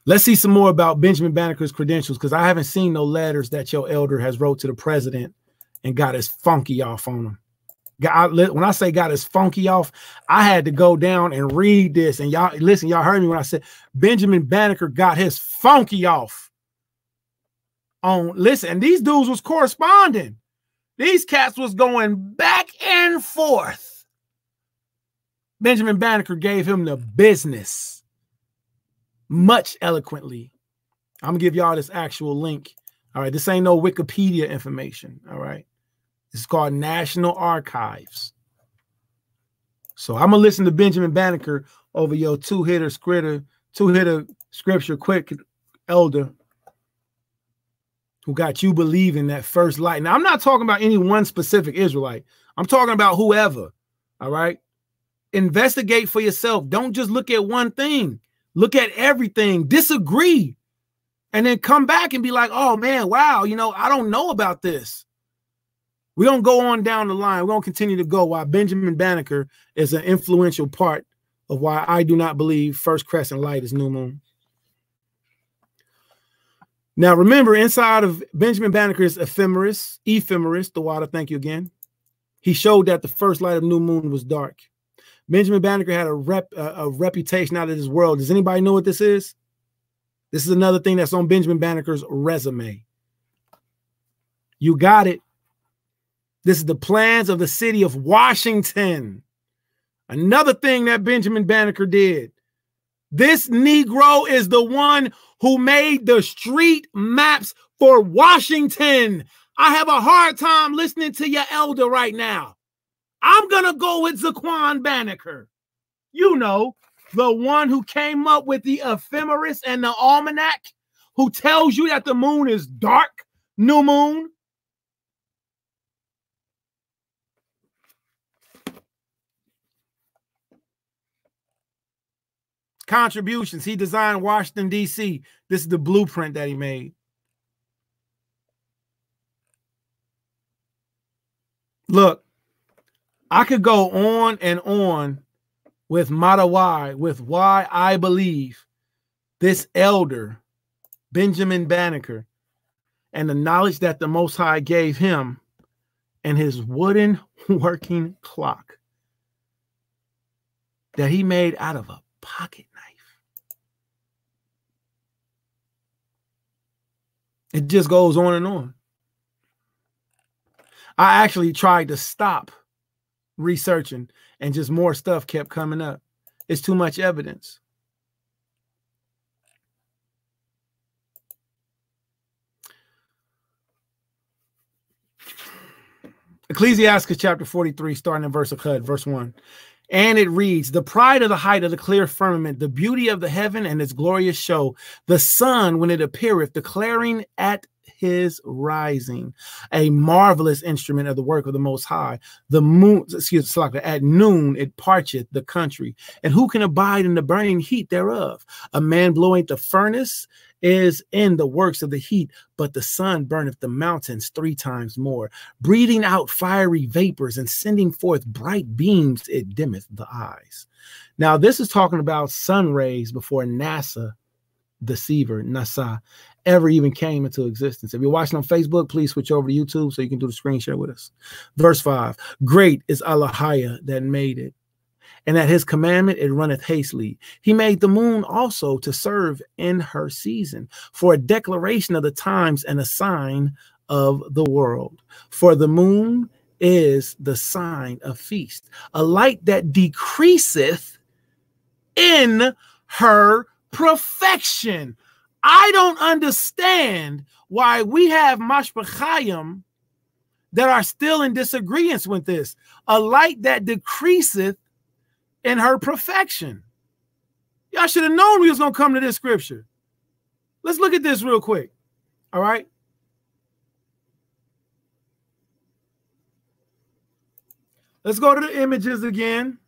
Let's see some more about Benjamin Banneker's credentials, because I haven't seen no letters that your elder has wrote to the president and got his funky off on him. When I say got his funky off, I had to go down and read this. And y'all, listen, y'all heard me when I said Benjamin Banneker got his funky off on, listen, and these dudes was corresponding. These cats was going back and forth. Benjamin Banneker gave him the business much eloquently. I'm going to give y'all this actual link. All right. This ain't no Wikipedia information. All right. It's called National Archives. So I'm gonna listen to Benjamin Banneker over your two-hitter scripture quick, elder, who got you believing that first light. Now, I'm not talking about any one specific Israelite. I'm talking about whoever, all right? Investigate for yourself. Don't just look at one thing. Look at everything. Disagree. And then come back and be like, oh, man, wow, you know, I don't know about this. We're going to go on down the line. We're going to continue to go while Benjamin Banneker is an influential part of why I do not believe first crescent light is new moon. Now, remember, inside of Benjamin Banneker's ephemeris, the water, thank you again, he showed that the first light of new moon was dark. Benjamin Banneker had a reputation out of this world. Does anybody know what this is? This is another thing that's on Benjamin Banneker's resume. You got it. This is the plans of the city of Washington. Another thing that Benjamin Banneker did. This Negro is the one who made the street maps for Washington. I have a hard time listening to your elder right now. I'm going to go with Zaquan Banneker. You know, the one who came up with the ephemeris and the almanac, who tells you that the moon is dark, new moon. Contributions. He designed Washington, D.C. This is the blueprint that he made. Look, I could go on and on with why I believe this elder, Benjamin Banneker, and the knowledge that the Most High gave him and his wooden working clock that he made out of a pocket knife. It just goes on and on. I actually tried to stop researching and just more stuff kept coming up. It's too much evidence. Ecclesiastes chapter 43, starting in verse 1. And it reads, the pride of the height of the clear firmament, the beauty of the heaven and its glorious show, the sun when it appeareth, declaring at his rising, a marvelous instrument of the work of the Most High. The moon, at noon it parcheth the country, and who can abide in the burning heat thereof? A man blowing the furnace is in the works of the heat, but the sun burneth the mountains 3 times more, breathing out fiery vapors and sending forth bright beams, it dimmeth the eyes. Now, this is talking about sun rays before NASA ever even came into existence. If you're watching on Facebook, please switch over to YouTube so you can do the screen share with us. Verse 5, great is Allahia that made it, and at his commandment it runneth hastily. He made the moon also to serve in her season, for a declaration of the times and a sign of the world. For the moon is the sign of feast, a light that decreaseth in her perfection. I don't understand why we have mashpachayim that are still in disagreement with this. A light that decreaseth in her perfection. Y'all should have known we was going to come to this scripture. Let's look at this real quick. All right. Let's go to the images again.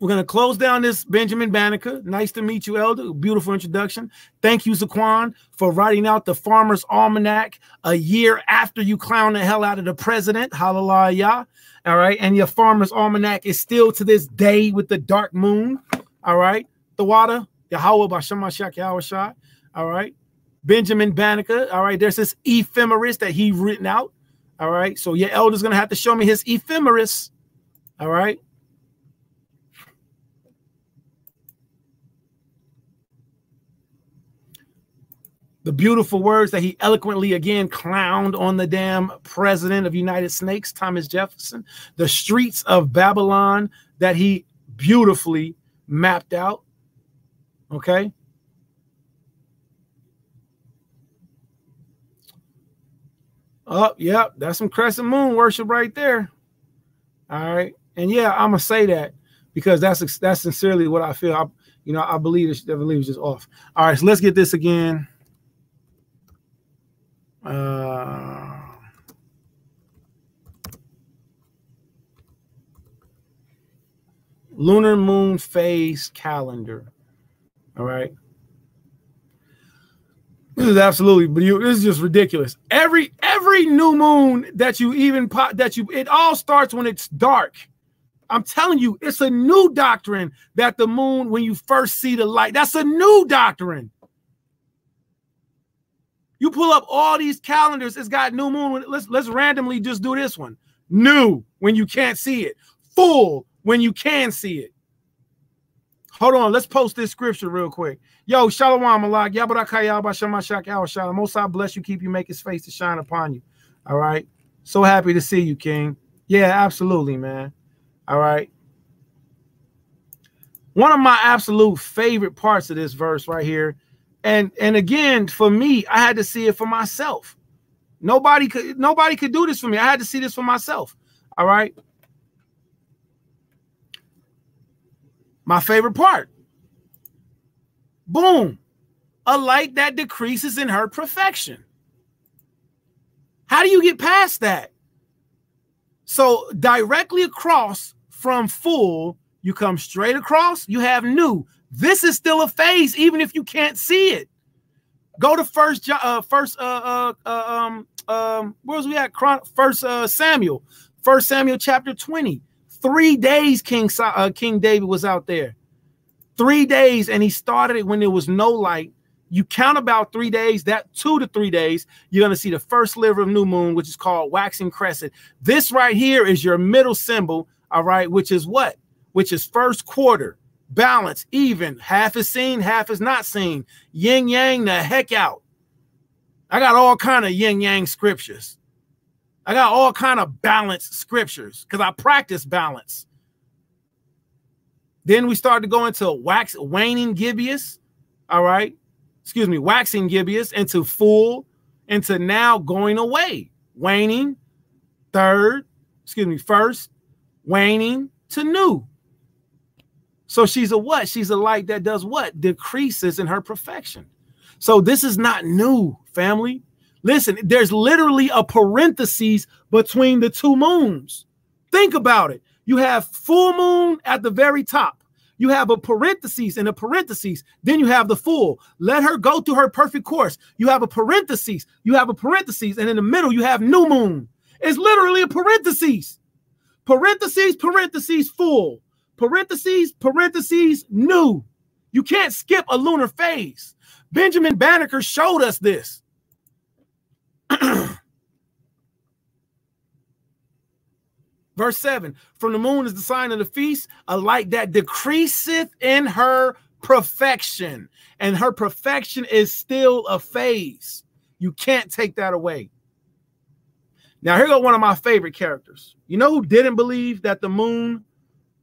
We're going to close down this Benjamin Banneker. Nice to meet you, Elder. Beautiful introduction. Thank you, Zaquan, for writing out the Farmer's Almanac a year after you clowned the hell out of the president. Hallelujah. All right. And your Farmer's Almanac is still to this day with the dark moon. All right. The water. Yahweh Bashem Mashiach Yahweh Shai. All right. Benjamin Banneker. All right. There's this ephemeris that he written out. All right. So your elder's going to have to show me his ephemeris. All right. The beautiful words that he eloquently again clowned on the damn president of United Snakes, Thomas Jefferson. The streets of Babylon that he beautifully mapped out. Okay. Oh, yep, that's some crescent moon worship right there. All right, and yeah, I'm gonna say that because that's sincerely what I feel. I believe it's just off. All right, so let's get this again. Lunar moon phase calendar. All right. This is absolutely, this is just ridiculous. Every new moon that you even it all starts when it's dark. I'm telling you, it's a new doctrine that the moon, when you first see the light, that's a new doctrine. You pull up all these calendars, it's got new moon. Let's randomly just do this one. New when you can't see it. Full when you can see it. Hold on, let's post this scripture real quick. Yo, Shalom Malak, Yabarakayah Bashamashak Al Shalom. Most I bless you, keep you, make his face to shine upon you. All right. So happy to see you, King. Yeah, absolutely, man. All right. One of my absolute favorite parts of this verse right here. And again, for me, I had to see it for myself. Nobody could do this for me. I had to see this for myself. All right. My favorite part. Boom. A light that decreases in her perfection. How do you get past that? So directly across from full, you come straight across, you have new. This is still a phase, even if you can't see it. Go to First Samuel. 1 Samuel chapter 20. 3 days King David was out there. 3 days, and he started it when there was no light. You count about 3 days, that 2 to 3 days, you're going to see the first sliver of new moon, which is called waxing crescent. This right here is your middle symbol, all right, which is what? Which is first quarter, balance, even. Half is seen, half is not seen. Yin yang the heck out. I got all kind of yin yang scriptures. I got all kind of balanced scriptures because I practice balance. Then we start to go into waning gibbous, all right? Excuse me, waxing gibbous into full, into now going away. Waning, first, waning to new. So she's a what? She's a light that does what? Decreases in her perfection. So this is not new, family. Listen, there's literally a parenthesis between the two moons. Think about it. You have full moon at the very top. You have a parenthesis and a parenthesis. Then you have the full. Let her go through her perfect course. You have a parenthesis. You have a parenthesis. And in the middle, you have new moon. It's literally a parenthesis. Parentheses, parentheses, full. Parentheses, parentheses, new. You can't skip a lunar phase. Benjamin Banneker showed us this. Verse 7, from the moon is the sign of the feast, a light that decreaseth in her perfection. And her perfection is still a phase. You can't take that away. Now, here goes one of my favorite characters. You know who didn't believe that the moon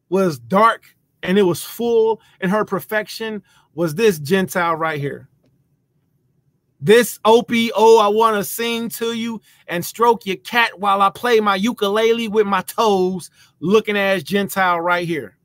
was dark and it was full in her perfection? Was this Gentile right here. This OPO, I want to sing to you and stroke your cat while I play my ukulele with my toes, looking ass Gentile right here.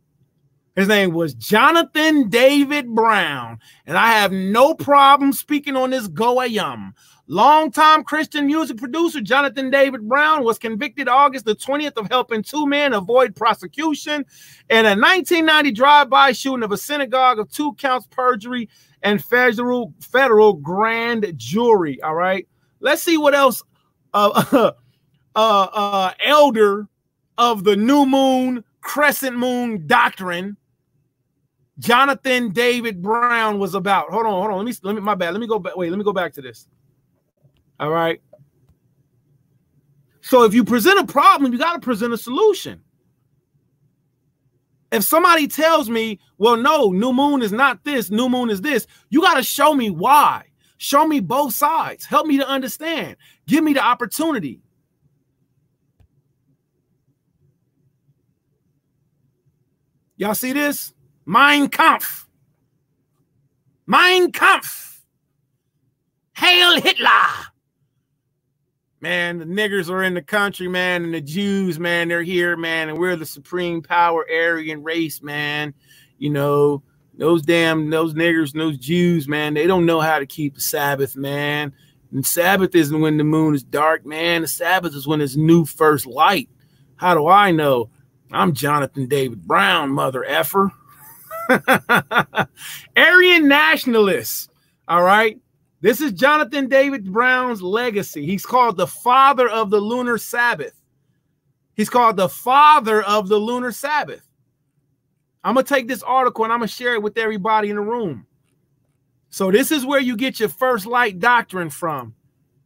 His name was Jonathan David Brown, and I have no problem speaking on this Goayam. Longtime Christian music producer Jonathan David Brown was convicted August the 20th of helping two men avoid prosecution in a 1990 drive-by shooting of a synagogue of 2 counts perjury and federal grand jury. All right, let's see what else elder of the new moon crescent moon doctrine Jonathan David Brown was about. Hold on, let me my bad, let me go back. Wait, let me go back to this. All right, so if you present a problem, you got to present a solution. If somebody tells me, well, no, new moon is not this, new moon is this, you got to show me why. Show me both sides. Help me to understand. Give me the opportunity. Y'all see this? Mein Kampf. Mein Kampf. Hail Hitler. man, the niggers are in the country, man, and the Jews, man, they're here, man, and we're the supreme power Aryan race, man. You know, those niggers, those Jews, man, they don't know how to keep the Sabbath, man. And Sabbath isn't when the moon is dark, man. The Sabbath is when it's new first light. How do I know? I'm Jonathan David Brown, mother effer. Aryan nationalists. All right. This is Jonathan David Brown's legacy. He's called the father of the lunar Sabbath. He's called the father of the lunar Sabbath. I'm going to take this article and I'm going to share it with everybody in the room. So this is where you get your first light doctrine from.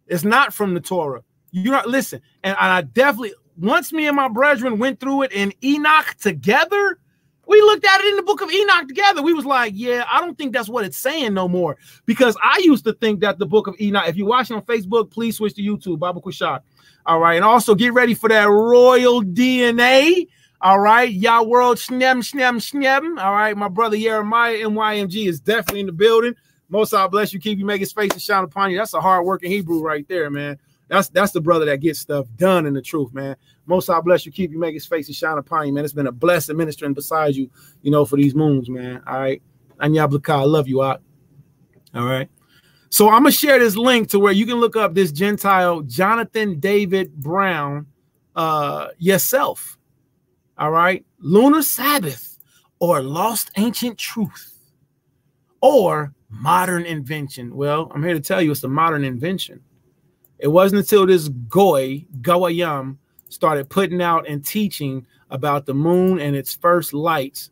It's not from the Torah. You don't listen. And I definitely, once me and my brethren went through it in Enoch together, we looked at it in the book of Enoch together. We was like, yeah, I don't think that's what it's saying no more. Because I used to think that the book of Enoch, if you're watching on Facebook, please switch to YouTube, Bible Kushak. All right. And also get ready for that royal DNA. All right. Y'all world snem. All right. My brother Jeremiah MYMG is definitely in the building. Most I bless you, keep you, make his face to shine upon you. That's a hard-working Hebrew right there, man. That's the brother that gets stuff done in the truth, man. Most I bless you, keep you, make his face to shine upon you, man. It's been a blessing ministering beside you, you know, for these moons, man. All right. Anya Blaka, I love you, Ak. All right. So I'm going to share this link to where you can look up this Gentile Jonathan David Brown yourself. All right. Lunar Sabbath or Lost Ancient Truth or modern invention. Well, I'm here to tell you it's a modern invention. It wasn't until this Goyam, started putting out and teaching about the moon and its first lights.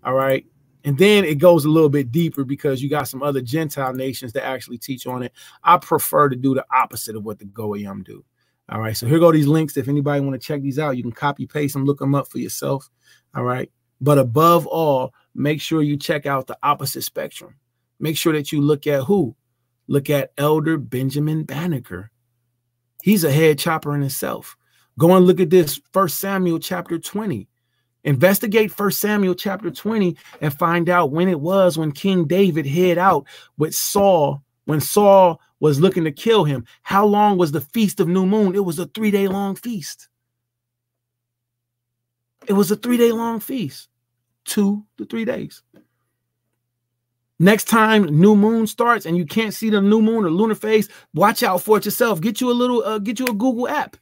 All right. And then it goes a little bit deeper because you got some other Gentile nations that actually teach on it. I prefer to do the opposite of what the Goyam do. All right. So here go these links. If anybody want to check these out, you can copy paste them, look them up for yourself. All right. But above all, make sure you check out the opposite spectrum. Make sure that you look at who? Look at Elder Benjamin Banneker. He's a head chopper in himself. Go and look at this 1 Samuel chapter 20. Investigate 1 Samuel chapter 20 and find out when it was when King David hid out with Saul, when Saul was looking to kill him. How long was the Feast of New Moon? It was a 3-day long feast. It was a 3-day long feast. 2 to 3 days. Next time new moon starts and you can't see the new moon or lunar phase, watch out for it yourself. Get you a little, get you a Google app.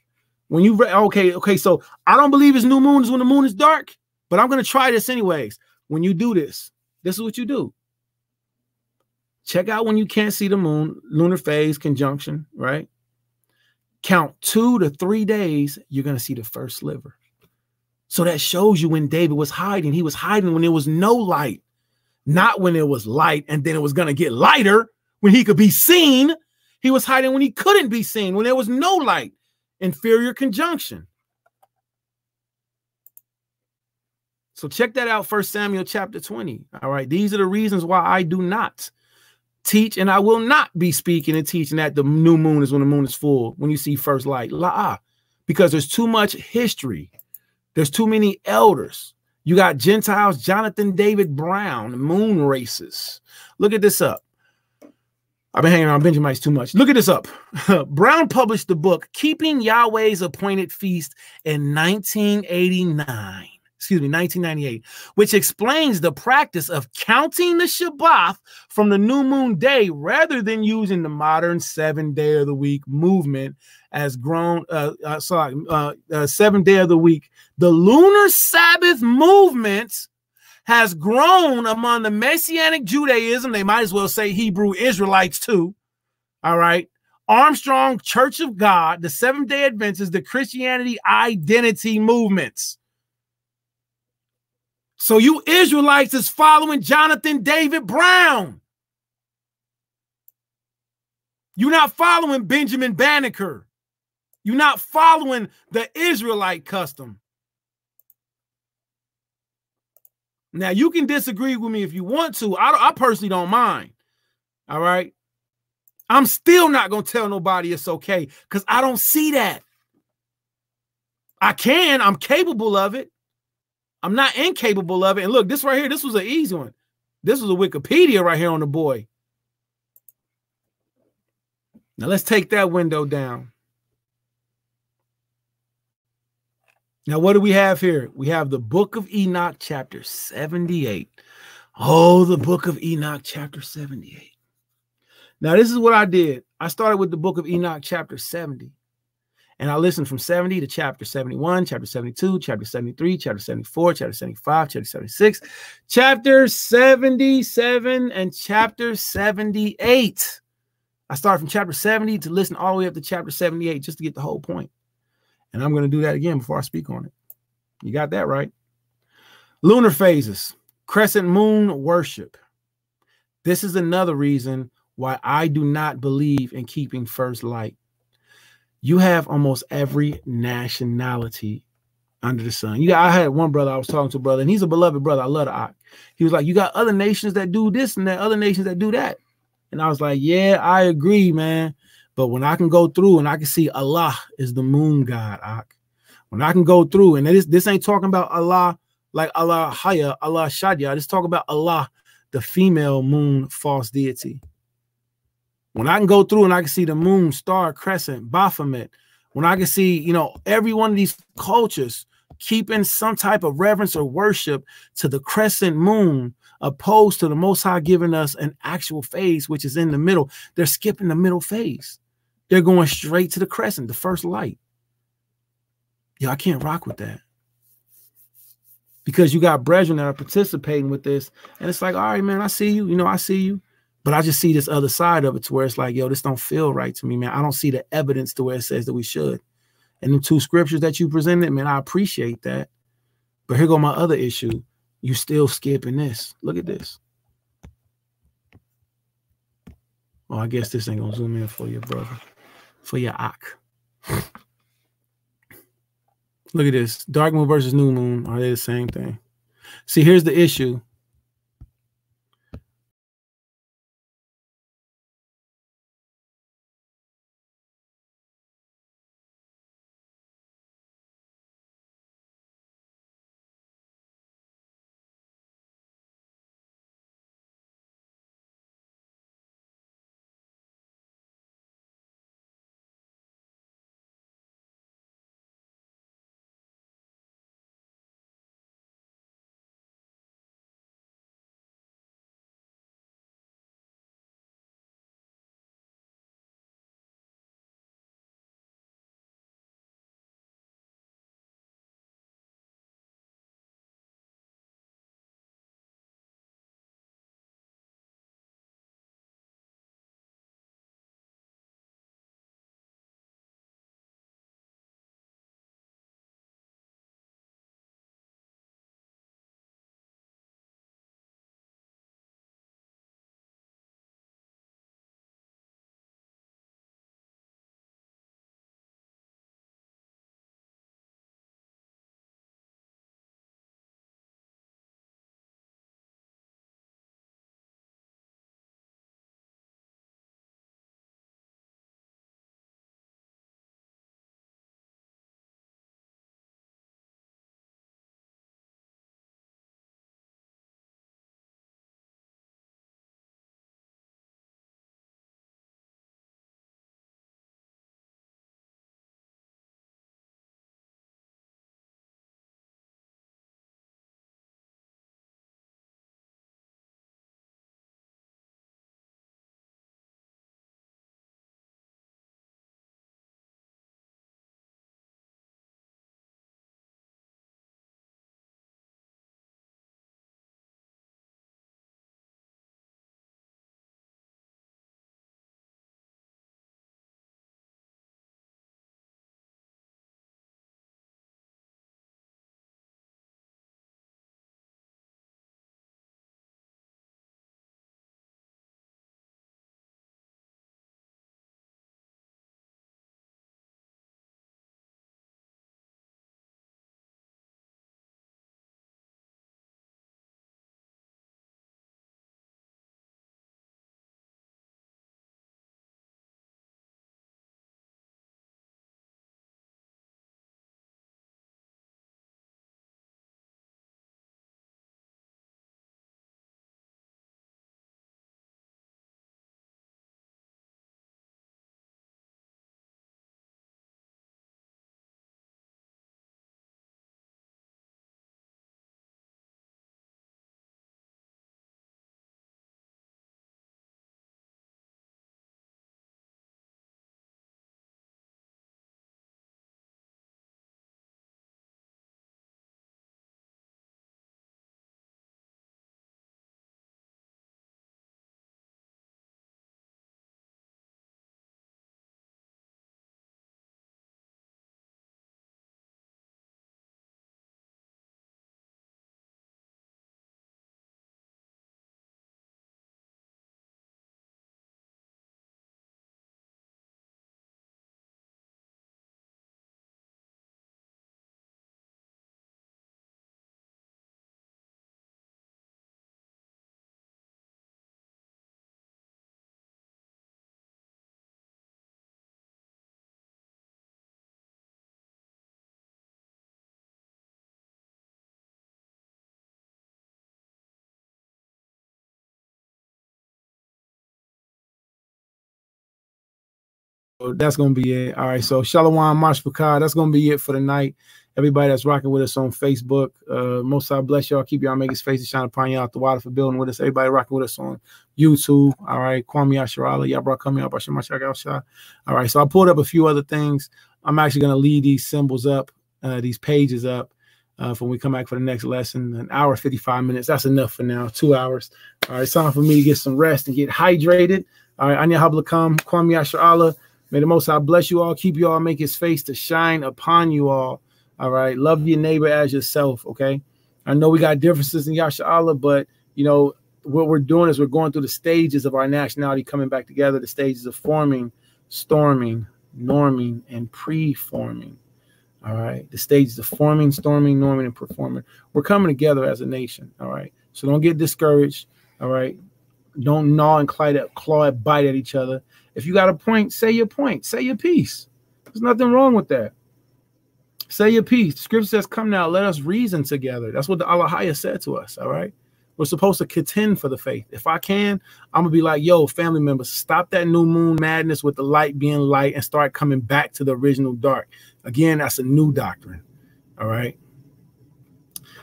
When you okay. So I don't believe it's new moon is when the moon is dark, but I'm gonna try this anyways. When you do this, this is what you do. Check out when you can't see the moon, lunar phase conjunction, right? Count 2 to 3 days. You're gonna see the first sliver. So that shows you when David was hiding. He was hiding when there was no light. Not when it was light and then it was going to get lighter when he could be seen. He was hiding when he couldn't be seen, when there was no light. Inferior conjunction. So check that out, 1 Samuel chapter 20. All right. These are the reasons why I do not teach, and I will not be speaking and teaching that the new moon is when the moon is full, when you see first light. Because there's too much history. There's too many elders. You got Gentiles, Jonathan David Brown, moon races. Look at this up. I've been hanging around Benjamites too much. Look at this up. Brown published the book, Keeping Yahweh's Appointed Feast in 1998, which explains the practice of counting the Shabbat from the new moon day rather than using the modern 7-day of the week movement as grown, 7-day of the week. The lunar Sabbath movement has grown among the Messianic Judaism. They might as well say Hebrew Israelites too. All right. Armstrong, Church of God, the Seventh-day Adventists, the Christianity identity movements. So you Israelites is following Jonathan David Brown. You're not following Benjamin Banneker. You're not following the Israelite custom. Now, you can disagree with me if you want to. I personally don't mind. All right. I'm still not going to tell nobody it's okay because I don't see that. I can. I'm capable of it. I'm not incapable of it. And look, this right here, this was an easy one. This was a Wikipedia right here on the boy. Now, let's take that window down. Now, what do we have here? We have the book of Enoch, chapter 78. Oh, the book of Enoch, chapter 78. Now, this is what I did. I started with the book of Enoch, chapter 70. And I listened from 70 to chapter 71, chapter 72, chapter 73, chapter 74, chapter 75, chapter 76, chapter 77, and chapter 78. I started from chapter 70 to listen all the way up to chapter 78 just to get the whole point. And I'm going to do that again before I speak on it. You got that right. Lunar phases, crescent moon worship. This is another reason why I do not believe in keeping first light. You have almost every nationality under the sun. I had one brother, I was talking to a brother, and he's a beloved brother. I love the Ak. He was like, you got other nations that do this and that, other nations that do that. And I was like, yeah, I agree, man. But when I can go through and I can see Allah is the moon god, Ak. When I can go through, and this ain't talking about Allah like Allah Haya, Allah Shadya. This talking about Allah, the female moon false deity. When I can go through and I can see the moon, star, crescent, Baphomet, when I can see, every one of these cultures keeping some type of reverence or worship to the crescent moon, opposed to the Most High giving us an actual phase, which is in the middle. They're skipping the middle phase. They're going straight to the crescent, the first light. I can't rock with that. Because you got brethren that are participating with this. And it's like, all right, man, I see you. I see you. But I just see this other side of it to where it's like, this don't feel right to me, man. I don't see the evidence to where it says that we should. And the two scriptures that you presented, man, I appreciate that. But here go my other issue. You still skipping this. Look at this. Well, I guess this ain't going to zoom in for you, brother. For your Ak. Look at this. Dark moon versus new moon. Are they the same thing? See, here's the issue. that's gonna be it. All right. So Shalom Mashpakah. That's gonna be it for the night. Everybody that's rocking with us on Facebook. Most I bless y'all. Keep y'all making his face to shine upon y'all out the water for building with us. Everybody rocking with us on YouTube. All right. Kwame Asharala. Y'all brought coming up. All right. So I pulled up a few other things. I'm actually gonna leave these symbols up, these pages up. For when we come back for the next lesson, an hour, 55 minutes. That's enough for now. 2 hours. All right. It's time for me to get some rest and get hydrated. All right. Anya Hablakam, Kwame Asharala. May the Most High bless you all. Keep you all. Make his face to shine upon you all. All right. Love your neighbor as yourself. Okay. I know we got differences in Yasha'Allah, but you know, what we're doing is we're going through the stages of our nationality coming back together, the stages of forming, storming, norming, and preforming. All right. The stages of forming, storming, norming, and performing. We're coming together as a nation. All right. So don't get discouraged. All right. Don't gnaw and claw and bite at each other. If you got a point, say your point. Say your piece. There's nothing wrong with that. Say your piece. The scripture says, come now, let us reason together. That's what the Allahiyah said to us. All right. We're supposed to contend for the faith. If I can, I'm going to be like, yo, family members, stop that new moon madness with the light being light and start coming back to the original dark. Again, that's a new doctrine. All right.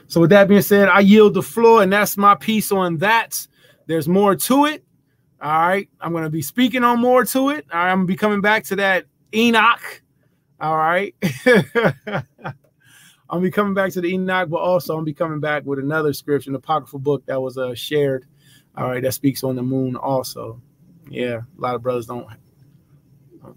So with that being said, I yield the floor, and that's my piece on that. There's more to it. All right. I'm going to be speaking on more to it. All right, I'm going to be coming back to that Enoch. All right. I'll be coming back to the Enoch, but also I'll be coming back with another scripture, an apocryphal book that was shared. All right. That speaks on the moon also. Yeah. A lot of brothers don't.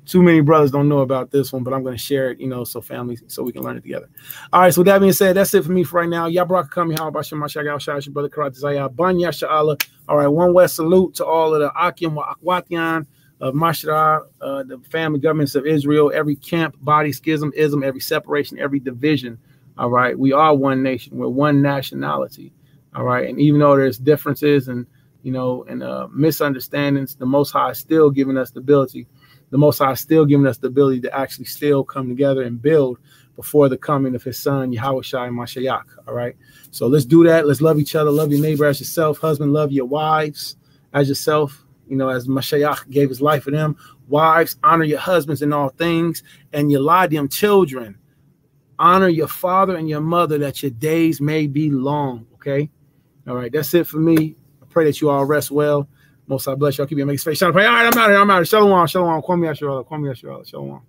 Too many brothers don't know about this one, but I'm going to share it, you know, so family, so we can learn it together. All right. So with that being said, that's it for me for right now. Yabrak Kami Habashim Mashagal Shah, your brother Karat Zaya Banya Sha'ala. All right. One West salute to all of the Akim wa Akwatian of Mashra, the family governments of Israel, every camp, body, schism, ism, every separation, every division. All right. We are one nation. We're one nationality. All right. And even though there's differences and, you know, and misunderstandings, the Most High is still giving us the ability. The Most High is still giving us the ability to actually still come together and build before the coming of his son, Yahweh Shai Mashiach. All right. So let's do that. Let's love each other. Love your neighbor as yourself. Husband, love your wives as yourself. You know, as Mashiach gave his life for them. Wives, honor your husbands in all things. And you lie them children. Honor your father and your mother that your days may be long. Okay. All right. That's it for me. I pray that you all rest well. Most I bless y'all. Keep your make space. All right, I'm out here. Shalom. Shalom. Kwame Asharala. Kwame Asharala. Shalom.